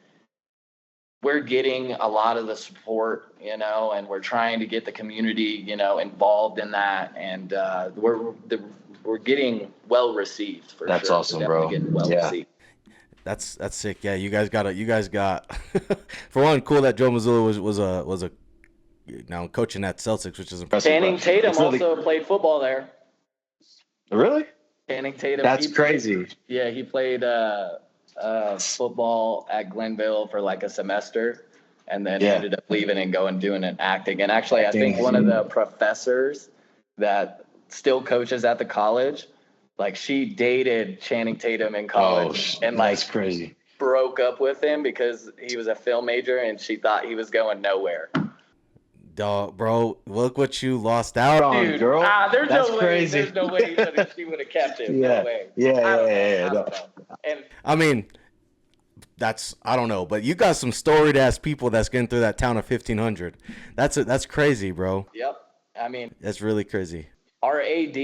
we're getting a lot of the support, and we're trying to get the community, involved in that. And we're getting well received for That's sure. awesome, bro. Received. That's sick. Yeah, you guys got for one, cool that Joe Mazzulla was a now coaching at Celtics, which is impressive. Channing Tatum also played football there. Really? Channing Tatum. That's crazy. Yeah, he played football at Glenville for like a semester, and then ended up leaving and going doing an acting. And actually, I think one of the professors that still coaches at the college, like, she dated Channing Tatum in college, and like, that's crazy. Broke up with him because he was a film major, and she thought he was going nowhere. Dog, bro, look what you lost out on, Dude, girl. There's That's no crazy. Way. There's no way she would have kept him. Yeah. No way. Yeah. I don't know. And I mean, I don't know, but you got some storied ass people that's getting through that town of 1,500. That's crazy, bro. Yep. I mean, that's really crazy. Our AD,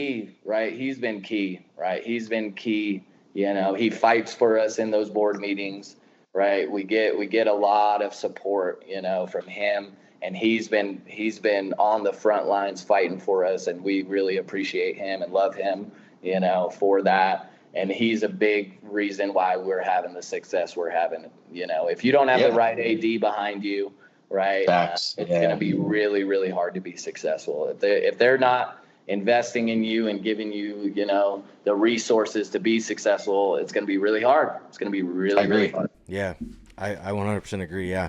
right? He's been key, right? He's been key. He fights for us in those board meetings, right? We get a lot of support, from him. And he's been on the front lines fighting for us, and we really appreciate him and love him, for that. And he's a big reason why we're having the success we're having. If you don't have the right AD behind you, right, it's going to be really, really hard to be successful. If they're not investing in you and giving you, the resources to be successful, it's going to be really hard. It's going to be really hard. Yeah, I 100% agree. Yeah.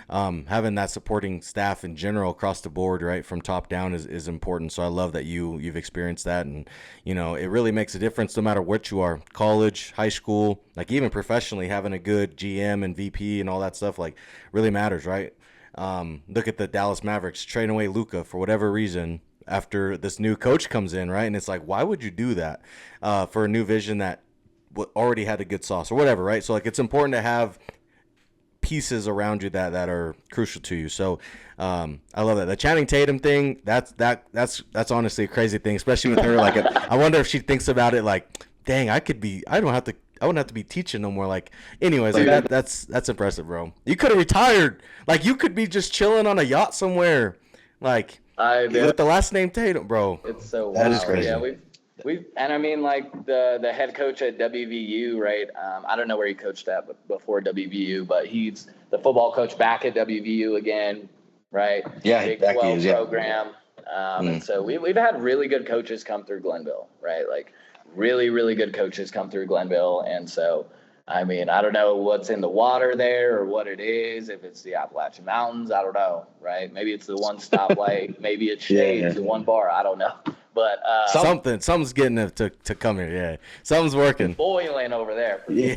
Having that supporting staff in general across the board, right, from top down is important. So I love that you've experienced that, and it really makes a difference no matter what you are, college, high school, like even professionally, having a good GM and VP and all that stuff like really matters, right? Look at the Dallas Mavericks trading away Luka for whatever reason after this new coach comes in, right? And it's like, why would you do that for a new vision that already had a good sauce or whatever, right? So like, it's important to have pieces around you that are crucial to you. So I love that. The Channing Tatum thing, that's honestly a crazy thing, especially with her. Like, I wonder if she thinks about it like, dang, I wouldn't have to be teaching no more. Like, anyways, like that's impressive, bro. You could have retired. Like, you could be just chilling on a yacht somewhere, like with the last name Tatum, bro. It's so wild. That is crazy. Yeah, and I mean, like, the head coach at WVU, right? I don't know where he coached at before WVU, but he's the football coach back at WVU again, right? Yeah, Big back 12 is, yeah. program. And so we've had really good coaches come through Glenville, right? Like, really, really good coaches come through Glenville. And so, I mean, I don't know what's in the water there or what it is, if it's the Appalachian Mountains, I don't know, right? Maybe it's the one stoplight, maybe it's shades, the one bar, I don't know. But something's getting it to come here, yeah. Something's working. Boiling over there. Yeah,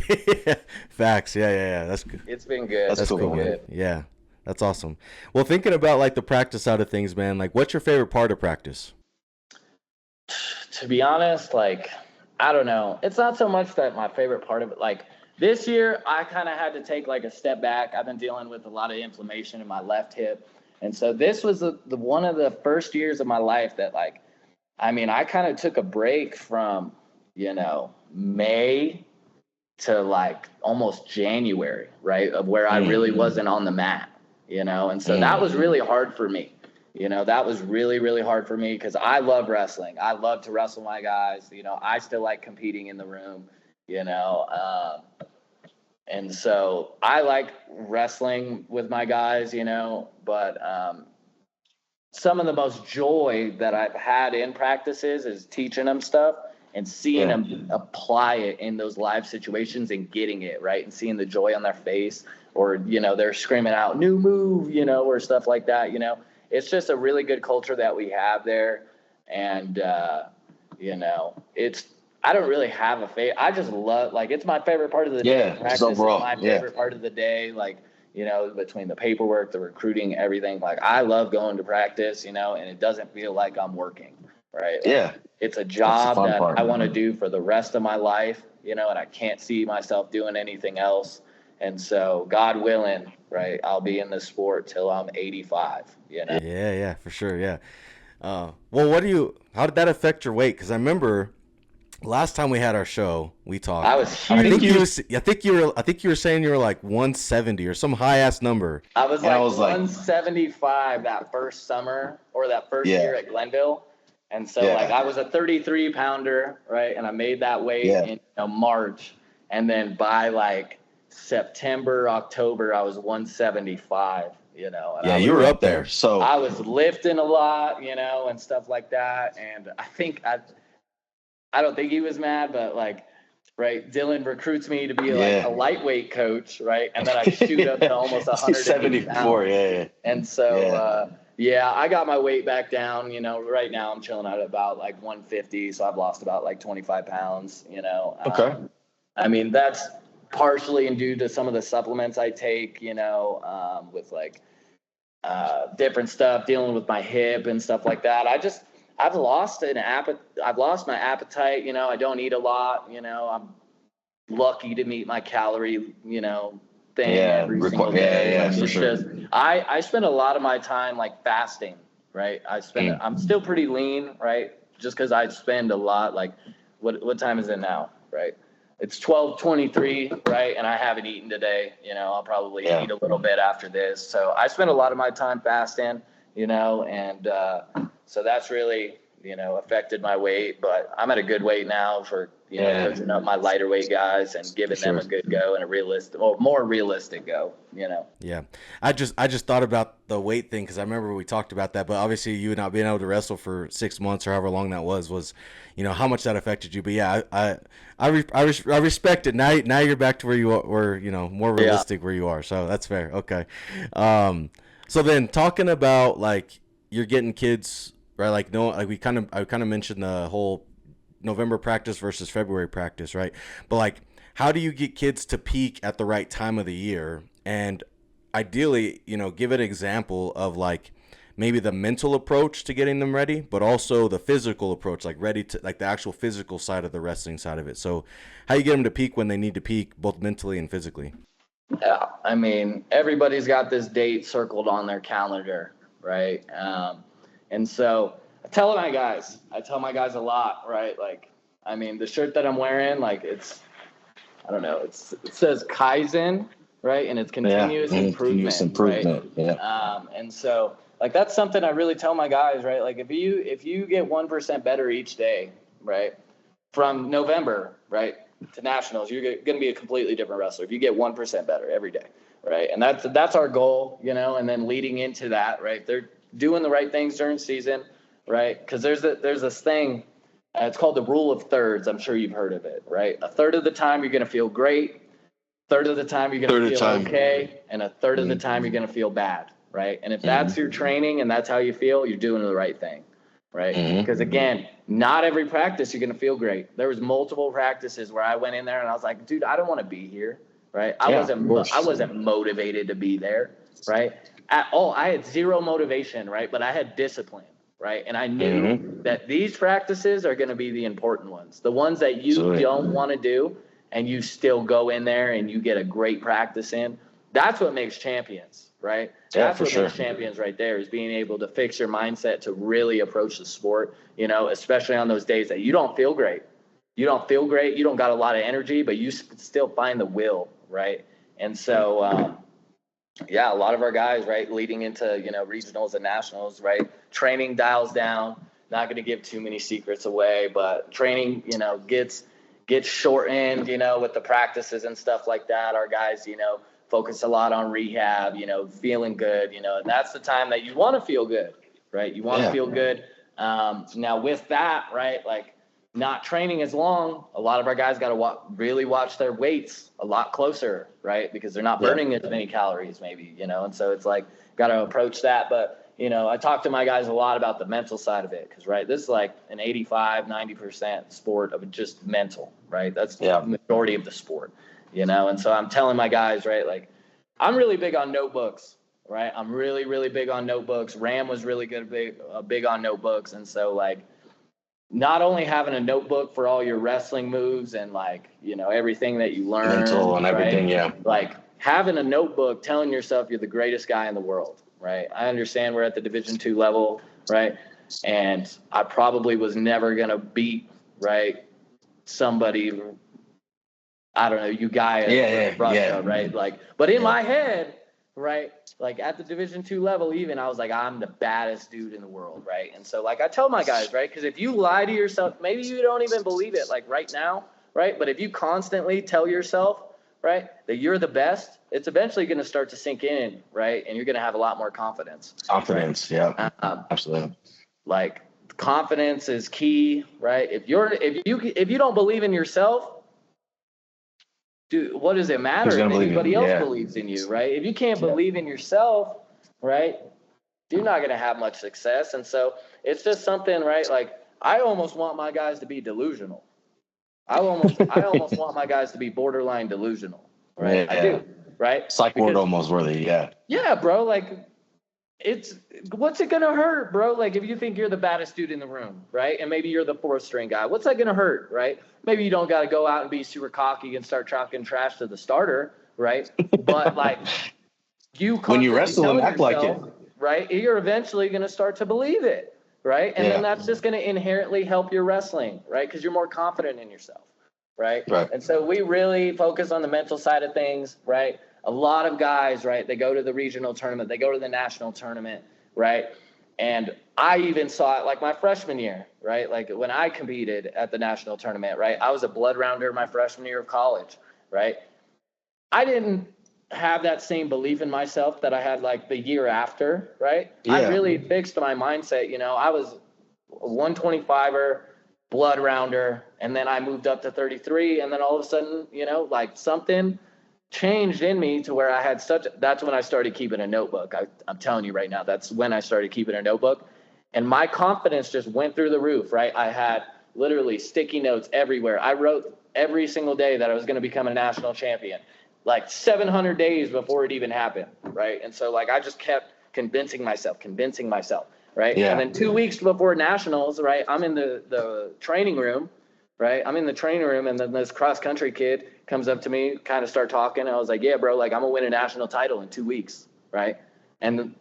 facts, yeah. That's good. It's been good. That's cool, been man. good. Yeah, that's awesome. Well, thinking about like the practice side of things, man, like what's your favorite part of practice? To be honest, like, I don't know. It's not so much that my favorite part of it, like this year, I kind of had to take like a step back. I've been dealing with a lot of inflammation in my left hip. And so this was the one of the first years of my life that like, I mean, I kind of took a break from, May to like almost January, right? Of where I really wasn't on the mat, and so that was really hard for me. That was really, really hard for me because I love wrestling. I love to wrestle my guys. I still like competing in the room, and so I like wrestling with my guys, but some of the most joy that I've had in practices is teaching them stuff and seeing them apply it in those live situations and getting it right and seeing the joy on their face or, they're screaming out new move, or stuff like that. It's just a really good culture that we have there. And, I don't really have a favorite. I just love, like, it's my favorite part of the day. Practice overall, is my favorite part of the day. Like, between the paperwork, the recruiting, everything, like I love going to practice, and it doesn't feel like I'm working, right? Like, it's a job that I want to do for the rest of my life, and I can't see myself doing anything else. And so God willing, right, I'll be in this sport till I'm 85, Yeah, for sure, yeah. Well, how did that affect your weight? Because I remember last time we had our show, we talked. I was huge. I think you were saying you were like 170 or some high ass number. I was like 175 that first summer or that first year at Glenville. And so like I was a 33 pounder, right? And I made that weight in March. And then by like September, October, I was 175, Yeah, you were up there. So I was lifting a lot, and stuff like that. And I think I don't think he was mad, but like, right, Dylan recruits me to be like a lightweight coach, right? And then I shoot up to almost 174, And so, I got my weight back down, right now I'm chilling at about like 150. So I've lost about like 25 pounds, Okay. I mean, that's partially due to some of the supplements I take, with like different stuff, dealing with my hip and stuff like that. I've lost my appetite. I don't eat a lot. I'm lucky to meet my calorie, thing every single day. For sure. I spend a lot of my time like fasting, right? I'm still pretty lean, right? Just because I spend a lot. Like, what time is it now, right? It's 12:23, right? And I haven't eaten today. I'll probably eat a little bit after this. So I spend a lot of my time fasting, and so that's really, affected my weight. But I'm at a good weight now for, coaching up my lighter weight guys and giving them a good go and more realistic go, Yeah. I just thought about the weight thing because I remember we talked about that, but obviously you not being able to wrestle for 6 months or however long that was, how much that affected you. But yeah, I respect it. Now you're back to where you were, more realistic where you are. So that's fair. Okay. So then talking about like you're getting kids, right? Like I kind of mentioned the whole November practice versus February practice, right? But like, how do you get kids to peak at the right time of the year? And ideally, give an example of like maybe the mental approach to getting them ready, but also the physical approach, like ready to like the actual physical side of the wrestling side of it. So how you get them to peak when they need to peak both mentally and physically. Yeah. I mean, everybody's got this date circled on their calendar, right? And so I tell my guys a lot, right? Like, I mean, the shirt that I'm wearing, like it says Kaizen, right? And it's continuous improvement. Right? Yeah. And so like, that's something I really tell my guys, right? Like if you get 1% better each day, right? From November, right, to nationals, you're going to be a completely different wrestler. If you get 1% better every day, right? And that's our goal, and then leading into that, right? They're doing the right things during season, right? Because there's this thing, It's called the rule of thirds. I'm sure you've heard of it, right? A third of the time you're going to feel great. Third of the time you're going to feel okay. And a third of the time you're going to feel bad, right? And if that's your training and that's how you feel, you're doing the right thing, right? Because again, not every practice you're going to feel great. There was multiple practices where I went in there and I was like, dude, I don't want to be here, right? I wasn't motivated to be there, right? At all. I had zero motivation, right? But I had discipline. Right. And I knew that these practices are going to be the important ones, the ones that you don't want to do, and you still go in there and you get a great practice in. That's what makes champions, right? That's what makes champions right there, is being able to fix your mindset to really approach the sport, especially on those days that you don't feel great. You don't feel great. You don't got a lot of energy, but you still find the will, right? And so, yeah, a lot of our guys, right, leading into, regionals and nationals, right, training dials down. Not going to give too many secrets away, but training, gets shortened, with the practices and stuff like that. Our guys, focus a lot on rehab, feeling good, and that's the time that you want to feel good, right? You want to feel good. Now with that, right, like, not training as long, a lot of our guys got to really watch their weights a lot closer, right? Because they're not burning as many calories maybe, and so it's like, got to approach that. But, I talk to my guys a lot about the mental side of it because, right, this is like an 85-90% sport of just mental, right? That's the majority of the sport, and so I'm telling my guys, right, like, I'm really big on notebooks, right? I'm really, really big on notebooks. Ram was really big on notebooks. And so, like, not only having a notebook for all your wrestling moves and, like, everything that you learn. Mental and everything, Like, having a notebook telling yourself you're the greatest guy in the world, right? I understand we're at the Division II level, right? And I probably was never going to beat, right, somebody, I don't know, you guy Russia, right? Like, but in my head, right, like at the Division II level, even I was like, I'm the baddest dude in the world, right? And so, like, I tell my guys, right, because if you lie to yourself, maybe you don't even believe it, like right now, right? But if you constantly tell yourself, right, that you're the best, it's eventually going to start to sink in, right? And you're going to have a lot more confidence. Confidence, right? Absolutely. Like, confidence is key, right? If you don't believe in yourself, dude, what does it matter if anybody else believes in you, right? If you can't believe in yourself, right, you're not going to have much success. And so it's just something, right? Like, I almost want my guys to be delusional. I almost want my guys to be borderline delusional, right? I do, right? Psych ward almost worthy, Yeah, bro. Like, what's it gonna hurt, bro? Like, if you think you're the baddest dude in the room, right? And maybe you're the fourth string guy, what's that gonna hurt, right? Maybe you don't got to go out and be super cocky and start talking trash to the starter, right? But, like, when you wrestle and act like it, right? You're eventually gonna start to believe it. Right. And then that's just going to inherently help your wrestling. Right. Because you're more confident in yourself. Right. And so we really focus on the mental side of things. Right. A lot of guys. Right. They go to the regional tournament. They go to the national tournament. Right. And I even saw it like my freshman year. Right. Like when I competed at the national tournament. Right. I was a blood rounder my freshman year of college. Right. I didn't have that same belief in myself that I had like the year after, right? I really fixed my mindset. I was a 125er, blood rounder, and then I moved up to 33, and then all of a sudden, like, something changed in me to where I had that's when I started keeping a notebook. I'm telling you right now, that's when I started keeping a notebook, and my confidence just went through the roof, right? I had literally sticky notes everywhere. I wrote every single day that I was going to become a national champion, like 700 days before it even happened, right? And so, like, I just kept convincing myself, right? And then 2 weeks before nationals, right, I'm in the training room, right? I'm in the training room, and then this cross-country kid comes up to me, kind of start talking, and I was like, yeah, bro, like, I'm going to win a national title in 2 weeks, right? And,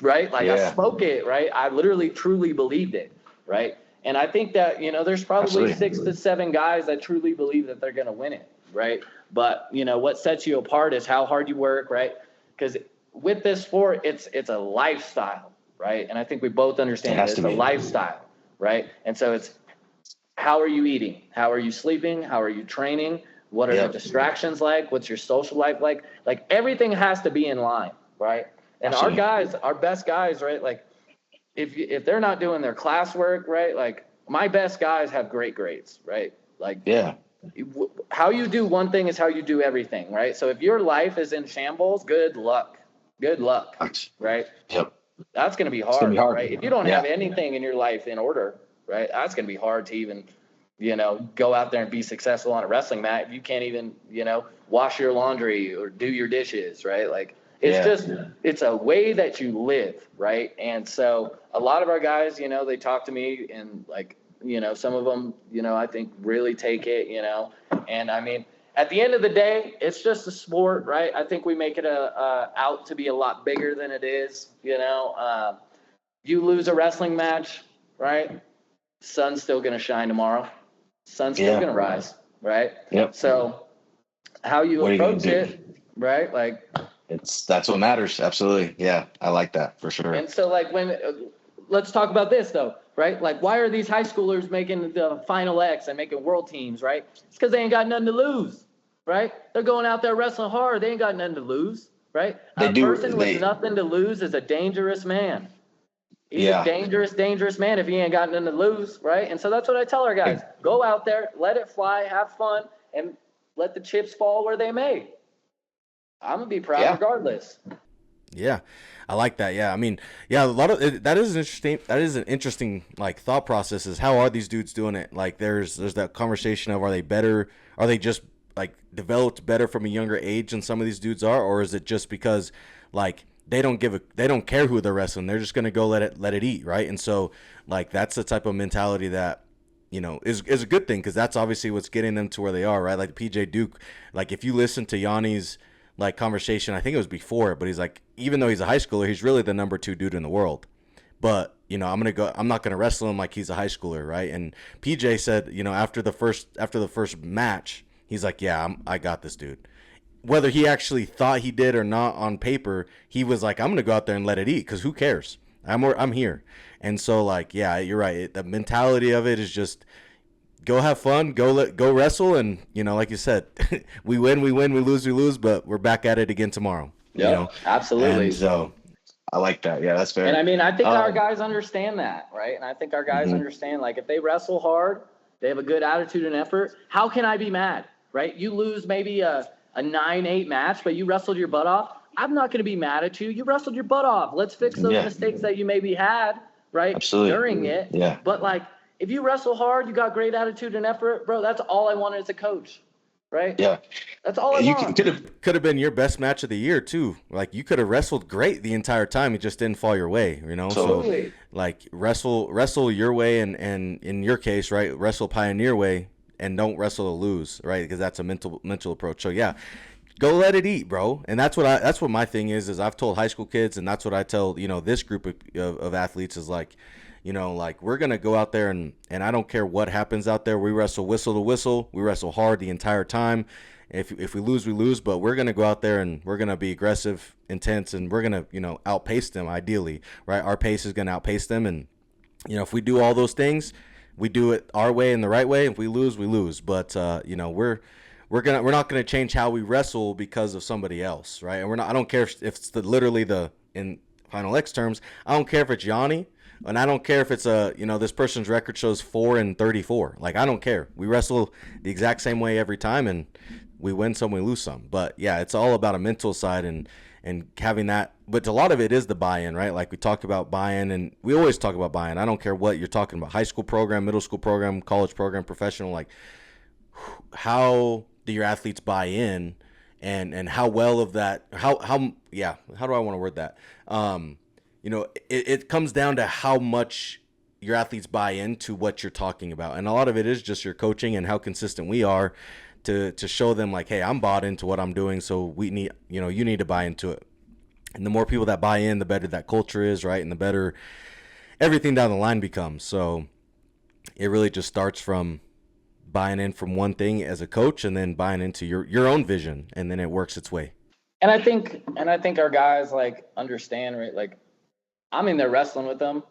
right, like, I spoke it, right? I literally, truly believed it, right? And I think that, there's probably 6 to 7 guys that truly believe that they're going to win it, right? But, what sets you apart is how hard you work, right? Because with this sport, it's a lifestyle, right? And I think we both understand that it's a lifestyle, right? And so it's, how are you eating? How are you sleeping? How are you training? What are the distractions like? What's your social life like? Like, everything has to be in line, right? And our guys, our best guys, right? Like, if they're not doing their classwork, right? Like, my best guys have great grades, right? Like, Yeah. How you do one thing is how you do everything, right? So if your life is in shambles, good luck, right? Yep. That's going to be It's gonna hard, be hard. right? If you don't Yeah. have anything in your life in order, right, that's going to be hard to even, go out there and be successful on a wrestling mat if you can't even, wash your laundry or do your dishes, right? Like, it's a way that you live, right? And so a lot of our guys, they talk to me and like, some of them, I think really take it, and I mean, at the end of the day, it's just a sport, right? I think we make it out to be a lot bigger than it is, you lose a wrestling match, right? Sun's still going to shine tomorrow. Sun's still going to rise, right? Yep. So how you approach it, right? Like, that's what matters. Absolutely. Yeah. I like that for sure. And so like let's talk about this though, right? Like, why are these high schoolers making the Final X and making world teams, right? It's because they ain't got nothing to lose, right? They're going out there wrestling hard. They ain't got nothing to lose, right? A person with nothing to lose is a dangerous man. He's a dangerous man if he ain't got nothing to lose, right? And so that's what I tell our guys. Go out there, let it fly, have fun, and let the chips fall where they may. I'm going to be proud regardless. Yeah, I like that. Yeah, I mean, yeah, a lot of that is interesting. That is an interesting like thought process. Is how are these dudes doing it? Like, there's that conversation of, are they better? Are they just like developed better from a younger age than some of these dudes are, or is it just because like they don't care who they're wrestling? They're just gonna go let it eat, right? And so like that's the type of mentality that is a good thing, because that's obviously what's getting them to where they are, right? Like PJ Duke, like if you listen to Yanni's like conversation, I think it was before, but he's like, even though he's a high schooler, he's really the number 2 dude in the world. But I'm not gonna wrestle him like he's a high schooler, right? And PJ said, after the first match, he's like, yeah, I got this dude. Whether he actually thought he did or not on paper, he was like, I'm gonna go out there and let it eat, because who cares? I'm here. And so like, yeah, you're right. The mentality of it is just go have fun, go wrestle, and like you said, we win, we lose, but we're back at it again tomorrow. Yeah, absolutely. And so I like that. Yeah, that's fair. And I mean, I think our guys understand that, right? And I think our guys understand, like, if they wrestle hard, they have a good attitude and effort. How can I be mad, right? You lose maybe a 9-8 match, but you wrestled your butt off. I'm not going to be mad at you. You wrestled your butt off. Let's fix those mistakes that you maybe had, right? Absolutely. During it. Yeah. But like, if you wrestle hard, you got great attitude and effort, bro, that's all I wanted as a coach, right? Yeah. That's all I want. Could have been your best match of the year too. Like, you could have wrestled great the entire time. It just didn't fall your way, Totally. So like wrestle your way, and in your case, right, wrestle Pioneer way, and don't wrestle to lose, right? Because that's a mental approach. So yeah, go let it eat, bro. And that's what my thing is I've told high school kids, and that's what I tell, this group of athletes is like, like, we're going to go out there and I don't care what happens out there. We wrestle whistle to whistle. We wrestle hard the entire time. If we lose, we lose, but we're going to go out there and we're going to be aggressive, intense, and we're going to, outpace them ideally, right? Our pace is going to outpace them. And, if we do all those things, we do it our way and the right way. If we lose, we lose. But, we're not going to change how we wrestle because of somebody else, right? And I don't care if it's in Final X terms, I don't care if it's Yanni. And I don't care if it's this person's record shows 4-34. Like, I don't care. We wrestle the exact same way every time, and we win some, we lose some. But yeah, it's all about a mental side and having that. But a lot of it is the buy-in, right? Like, we talk about buy-in, and we always talk about buy-in. I don't care what you're talking about: high school program, middle school program, college program, professional. Like, how do your athletes buy in, and how well of that? How do I want to word that? It comes down to how much your athletes buy into what you're talking about. And a lot of it is just your coaching and how consistent we are to show them, like, hey, I'm bought into what I'm doing, so we need, you need to buy into it. And the more people that buy in, the better that culture is, right? And the better everything down the line becomes. So it really just starts from buying in from one thing as a coach, and then buying into your own vision, and then it works its way. And I think our guys, like, understand, right? Like, I'm in there wrestling with them.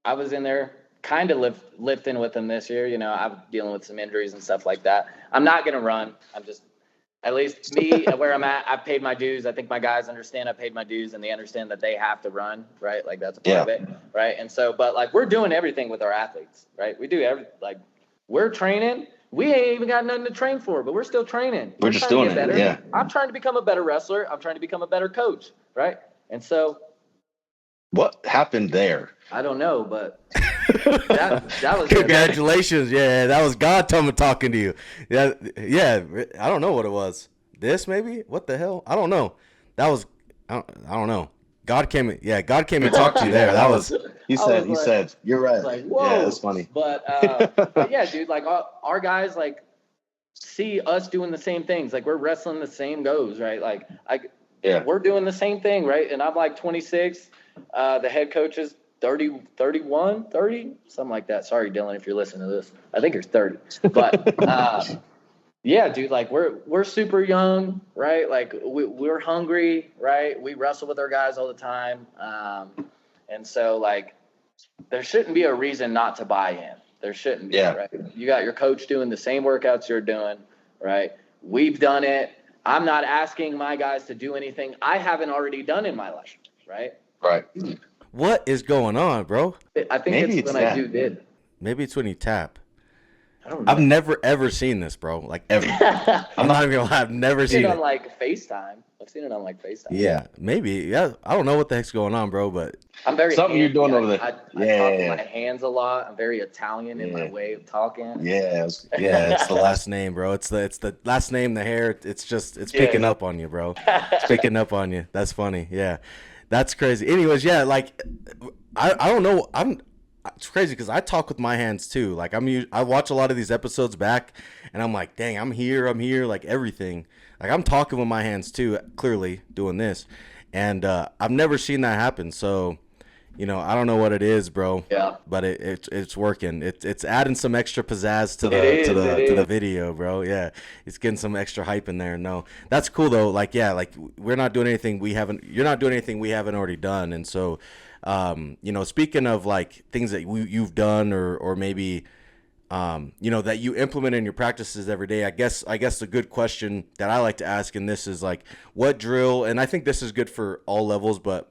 I was in there kind of lifting with them this year. I'm dealing with some injuries and stuff like that. I'm not going to run. At least me, where I'm at, I've paid my dues. I think my guys understand I paid my dues, and they understand that they have to run, right? Like that's a part of it, right? And so, but like we're doing everything with our athletes, right? We do like we're training. We ain't even got nothing to train for, but we're still training. We're just doing it. Better. Yeah. I'm trying to become a better wrestler. I'm trying to become a better coach, right? And so, what happened there? I don't know, but that was congratulations. Yeah, that was God talking to you. Yeah. I don't know what it was. This maybe? What the hell? I don't know. That was I don't know. God came and talked to you there. That was he said you're right. Like, whoa. Yeah, that's funny. But yeah, dude, like our guys like see us doing the same things. Like we're wrestling the same goes, right? Like we're doing the same thing, right? And I'm like 26. The head coach is 30, 31, 30, something like that. Sorry, Dylan, if you're listening to this. I think you're 30. But yeah, dude, like we're super young, right? Like we're hungry, right? We wrestle with our guys all the time. And so like there shouldn't be a reason not to buy in. There shouldn't be, right? You got your coach doing the same workouts you're doing, right? We've done it. I'm not asking my guys to do anything I haven't already done in my life, right? Right. What is going on, bro? I think it's when I did. Maybe it's when you tap. I don't know. I've never ever seen this, bro. Like ever. I'm not even gonna lie. I've never seen it on like FaceTime. I've seen it on like FaceTime. Yeah, maybe. Yeah, I don't know what the heck's going on, bro. But I'm very something handy. You're doing over there. I talk with my hands a lot. I'm very Italian in my way of talking. Yeah, it's the last name, bro. It's the last name. The hair. It's picking up on you, bro. It's picking up on you. That's funny. Yeah, that's crazy. Anyways, yeah, like I don't know. It's crazy because I talk with my hands too. Like I watch a lot of these episodes back, and I'm like, dang, I'm here, like everything. Like I'm talking with my hands too, clearly doing this, and I've never seen that happen. So, I don't know what it is, bro. Yeah. But it's working. It's adding some extra pizzazz to the video, bro. Yeah, it's getting some extra hype in there. No, that's cool though. Like we're not doing anything we haven't. You're not doing anything we haven't already done, and so. Speaking of like things that you've done or maybe, that you implement in your practices every day, I guess the good question that I like to ask in this is like, what drill, and I think this is good for all levels, but,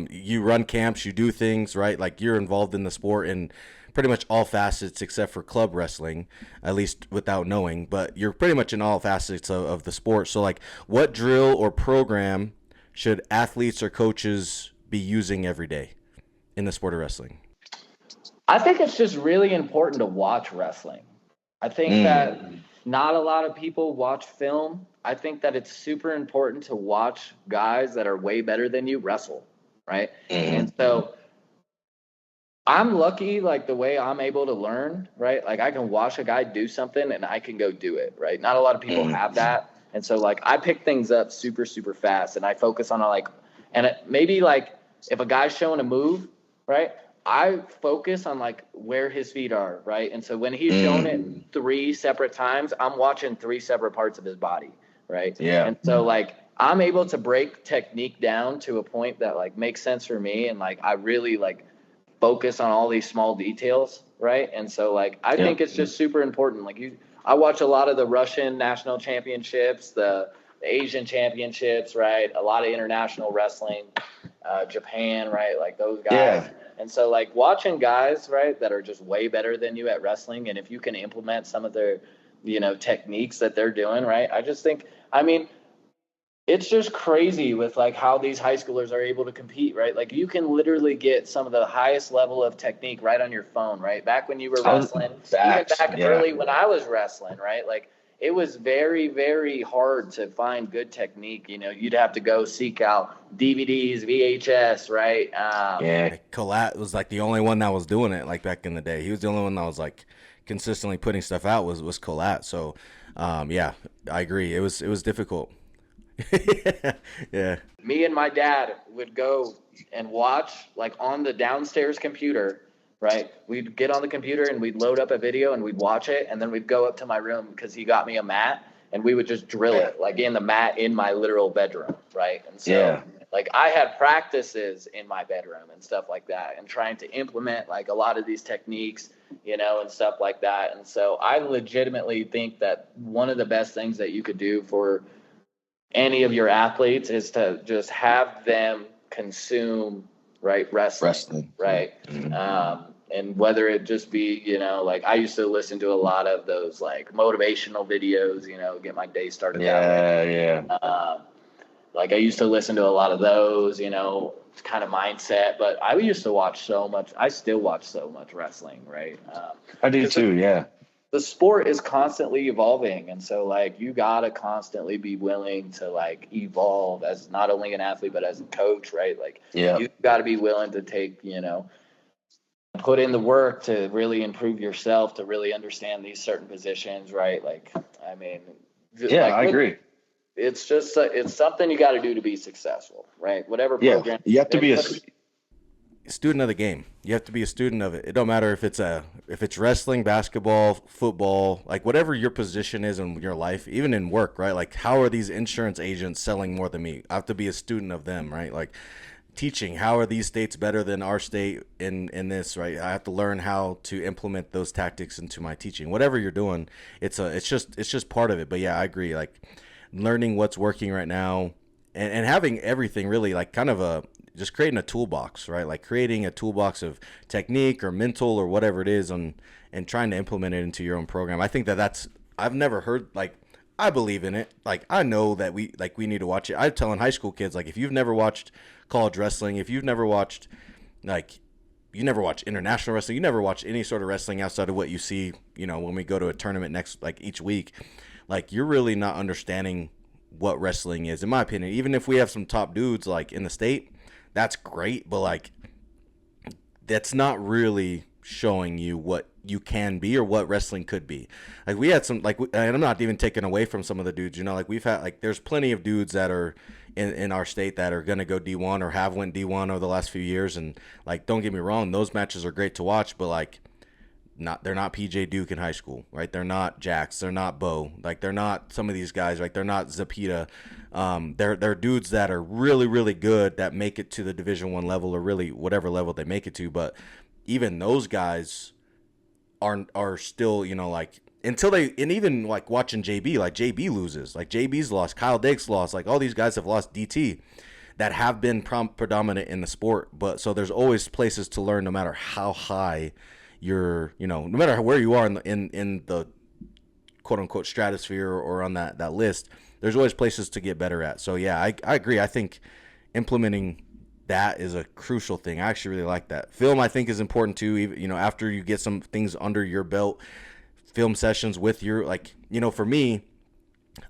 you run camps, you do things, right? Like you're involved in the sport in pretty much all facets except for club wrestling, at least without knowing, but you're pretty much in all facets of the sport. So like what drill or program should athletes or coaches be using every day in the sport of wrestling? I think it's just really important to watch wrestling. I think that not a lot of people watch film. I think that it's super important to watch guys that are way better than you wrestle, right? And so I'm lucky, like the way I'm able to learn, right? Like I can watch a guy do something and I can go do it, right? Not a lot of people have that. And so like I pick things up super, super fast and I focus on maybe like if a guy's showing a move, right, I focus on like where his feet are, right? And so when he's showing it 3 separate times, I'm watching 3 separate parts of his body, right? Yeah. And so like I'm able to break technique down to a point that like makes sense for me, and like I really like focus on all these small details, right? And so like I think it's just super important. Like I watch a lot of the Russian national championships, the Asian championships, right? A lot of international wrestling, Japan, right? Like those guys. Yeah. And so like watching guys, right, that are just way better than you at wrestling, and if you can implement some of their, techniques that they're doing, right? I just think, it's just crazy with like how these high schoolers are able to compete, right? Like you can literally get some of the highest level of technique right on your phone, right? Back when you were wrestling, even back early when I was wrestling, right? Like it was very, very hard to find good technique. You'd have to go seek out DVDs, VHS, right? Collat was like the only one that was doing it like back in the day. He was the only one that was like consistently putting stuff out was Collat. So, I agree. It was difficult. Yeah. Me and my dad would go and watch like on the downstairs computer, right? We'd get on the computer and we'd load up a video and we'd watch it, and then we'd go up to my room because he got me a mat, and we would just drill it like in the mat in my literal bedroom, right? And so Yeah. like I had practices in my bedroom and stuff like that, and trying to implement like a lot of these techniques, and stuff like that. And so I legitimately think that one of the best things that you could do for any of your athletes is to just have them consume, right, wrestling. Right. Mm-hmm. And whether it just be, like I used to listen to a lot of those like motivational videos, get my day started that way. Yeah. Like I used to listen to a lot of those, kind of mindset, but I used to watch so much. I still watch so much wrestling, right? I do too. Yeah. The sport is constantly evolving. And so like, you got to constantly be willing to like evolve as not only an athlete, but as a coach, right? Like you got to be willing to take, put in the work to really improve yourself, to really understand these certain positions, right? Like, I mean, I agree. It's just, it's something you got to do to be successful, right? Whatever program. You have to be a student of the game. You have to be a student of it. It don't matter if it's wrestling, basketball, football, like whatever your position is in your life, even in work, right? Like how are these insurance agents selling more than me? I have to be a student of them, right? Like teaching, how are these states better than our state in this, right? I have to learn how to implement those tactics into my teaching. Whatever you're doing, it's just part of it. But yeah, I agree. Like learning what's working right now and having everything really like kind of just creating a toolbox, right? Like creating a toolbox of technique or mental or whatever it is and trying to implement it into your own program. I think that's, I've never heard, like, I believe in it. Like, I know that we need to watch it. I'm telling high school kids, like, if you've never watched college wrestling, if you've never watched, like, you never watch international wrestling, you never watch any sort of wrestling outside of what you see, when we go to a tournament each week, like, you're really not understanding what wrestling is, in my opinion. Even if we have some top dudes, like, in the state, that's great, but, like, that's not really showing you what you can be or what wrestling could be. Like, we had some, like, and I'm not even taking away from some of the dudes, like, we've had, like, there's plenty of dudes that are in our state that are going to go D1 or have went D1 over the last few years, and, like, don't get me wrong, those matches are great to watch, but, like, they're not PJ Duke in high school, right? They're not Jax, they're not Bo, like they're not some of these guys, right? They're not Zapita. They're dudes that are really, really good that make it to the Division I level or really whatever level they make it to. But even those guys are still, like until they, and even like watching JB, like JB loses, like JB's lost, Kyle Dake's lost, like all these guys have lost DT that have been predominant in the sport. But so there's always places to learn no matter how high you're, no matter where you are in the quote unquote stratosphere or on that list, there's always places to get better at. So yeah, I agree. I think implementing that is a crucial thing. I actually really like that. Film, I think, is important too. Even, after you get some things under your belt, film sessions with your, like, for me,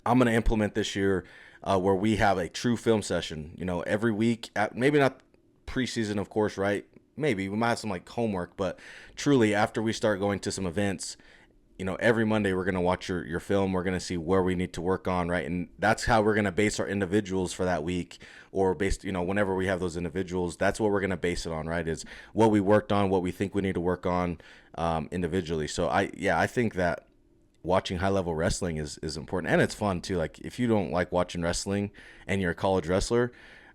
I'm going to implement this year where we have a true film session, every week, maybe not preseason, of course, right? Maybe we might have some like homework, but truly after we start going to some events, every Monday we're going to watch your film. We're going to see where we need to work on, right? And that's how we're going to base our individuals for that week, or based, whenever we have those individuals, that's what we're going to base it on, right? Is what we worked on, what we think we need to work on individually. So I think that watching high level wrestling is important, and it's fun too. Like if you don't like watching wrestling and you're a college wrestler,